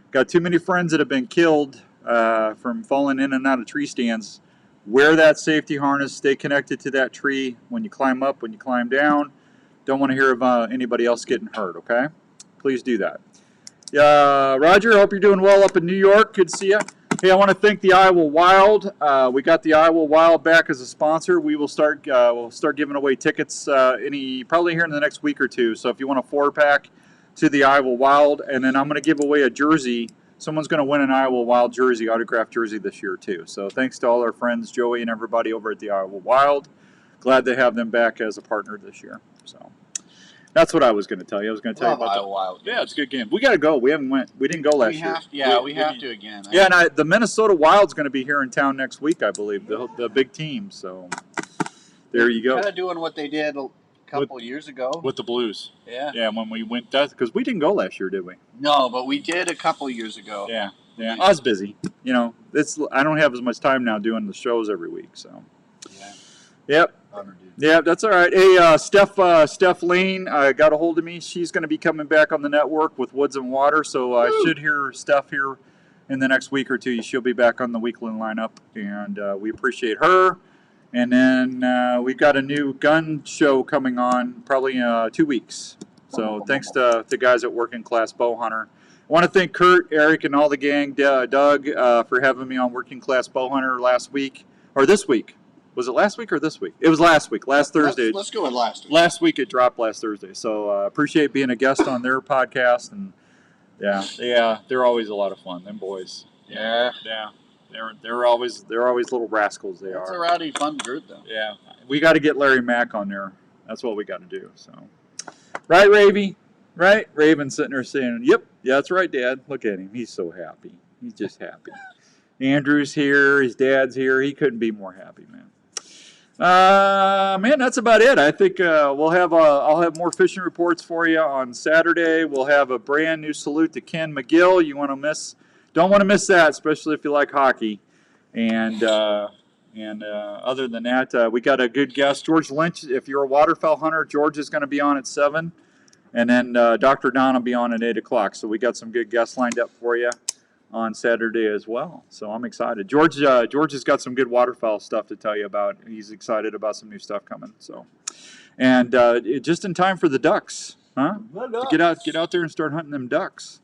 Got too many friends that have been killed from falling in and out of tree stands. Wear that safety harness. Stay connected to that tree when you climb up, when you climb down. Don't want to hear of anybody else getting hurt, okay? Please do that. Roger, I hope you're doing well up in New York. Good to see you. Hey, I want to thank the Iowa Wild. We got the Iowa Wild back as a sponsor. We will start giving away tickets probably here in the next week or two. So if you want a 4-pack to the Iowa Wild, and then I'm going to give away a jersey. Someone's going to win an Iowa Wild jersey, autographed jersey this year too. So thanks to all our friends, Joey and everybody over at the Iowa Wild. Glad to have them back as a partner this year. So that's what I was going to tell you. I was going to tell you about Iowa Wild. Yeah, it's a good game. We got to go. We didn't go last year. We have to again. Yeah, and the Minnesota Wild's going to be here in town next week, I believe, the big team. So there you go. Kind of doing what they did a couple years ago with the Blues. Yeah. Yeah, when we went because we didn't go last year, did we? No, but we did a couple years ago. Yeah. Yeah. I was busy. I don't have as much time now doing the shows every week. So. Yeah. Yep. Yeah, that's all right. Hey, Steph Lane got a hold of me. She's going to be coming back on the network with Woods and Water, so I should hear Steph here in the next week or two. She'll be back on the weekly lineup, and we appreciate her. And then we've got a new gun show coming on probably 2 weeks. So thanks to the guys at Working Class Bow Hunter. I want to thank Kurt, Eric, and all the gang, Doug, for having me on Working Class Bow Hunter this week. Was it last week or this week? It was last week, last Thursday. Let's go with last week. Last week it dropped last Thursday. So appreciate being a guest on their podcast. And yeah, they're always a lot of fun. Them boys. Yeah. They're always little rascals. It's a rowdy, fun group, though. Yeah. We got to get Larry Mack on there. That's what we got to do. So, right, Ravy? Right? Raven's sitting there saying, "Yep, yeah, that's right, Dad. Look at him. He's so happy. He's just happy." Andrew's here. His dad's here. He couldn't be more happy, man. Man, that's about it. I think I'll have more fishing reports for you on Saturday. We'll have a brand new salute to Ken McGill. Don't want to miss that, especially if you like hockey. And other than that, we got a good guest, George Lynch. If you're a waterfowl hunter, George is going to be on at 7, and then Dr. Don will be on at 8 o'clock. So we got some good guests lined up for you on Saturday as well. So I'm excited. George has got some good waterfowl stuff to tell you about. He's excited about some new stuff coming. So, and just in time for the ducks, huh? To get out there and start hunting them ducks.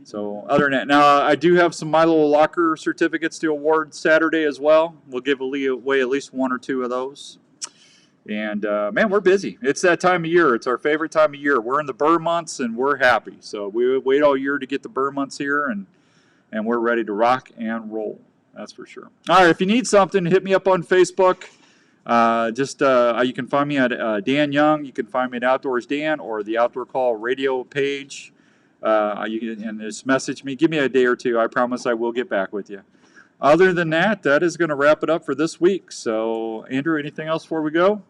So other than that, now I do have some Milo Locker certificates to award Saturday as well. We'll give away at least 1 or 2 of those. And man, we're busy. It's that time of year. It's our favorite time of year. We're in the burr months and we're happy. So we wait all year to get the burr months here, and we're ready to rock and roll. That's for sure. All right, if you need something, hit me up on Facebook. You can find me at Dan Young. You can find me at Outdoors Dan or the Outdoor Call radio page. And just message me. Give me a day or two. I promise I will get back with you. Other than that, that is going to wrap it up for this week. So, Andrew, anything else before we go?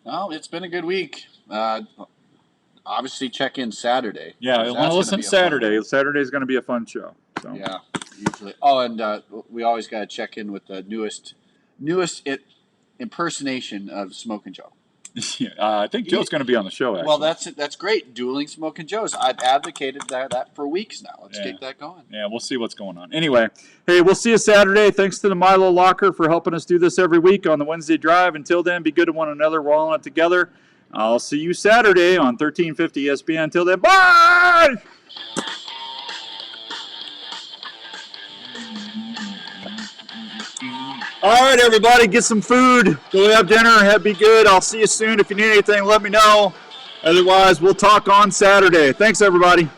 No, it's been a good week. Obviously, check in Saturday. Yeah, I want to listen Saturday. Saturday is going to be a fun show. So. Yeah, usually. Oh, and we always got to check in with the newest impersonation of Smoke and Joe. I think Joe's going to be on the show, actually. Well, that's great. Dueling Smoke and Joe's. I've advocated that for weeks now. Let's get that going. Yeah, we'll see what's going on. Anyway, hey, we'll see you Saturday. Thanks to the Milo Locker for helping us do this every week on the Wednesday Drive. Until then, be good to one another. We're all in it together. I'll see you Saturday on 1350 ESPN. Until then, bye! All right, everybody, get some food. Go have dinner. Be good. I'll see you soon. If you need anything, let me know. Otherwise, we'll talk on Saturday. Thanks, everybody.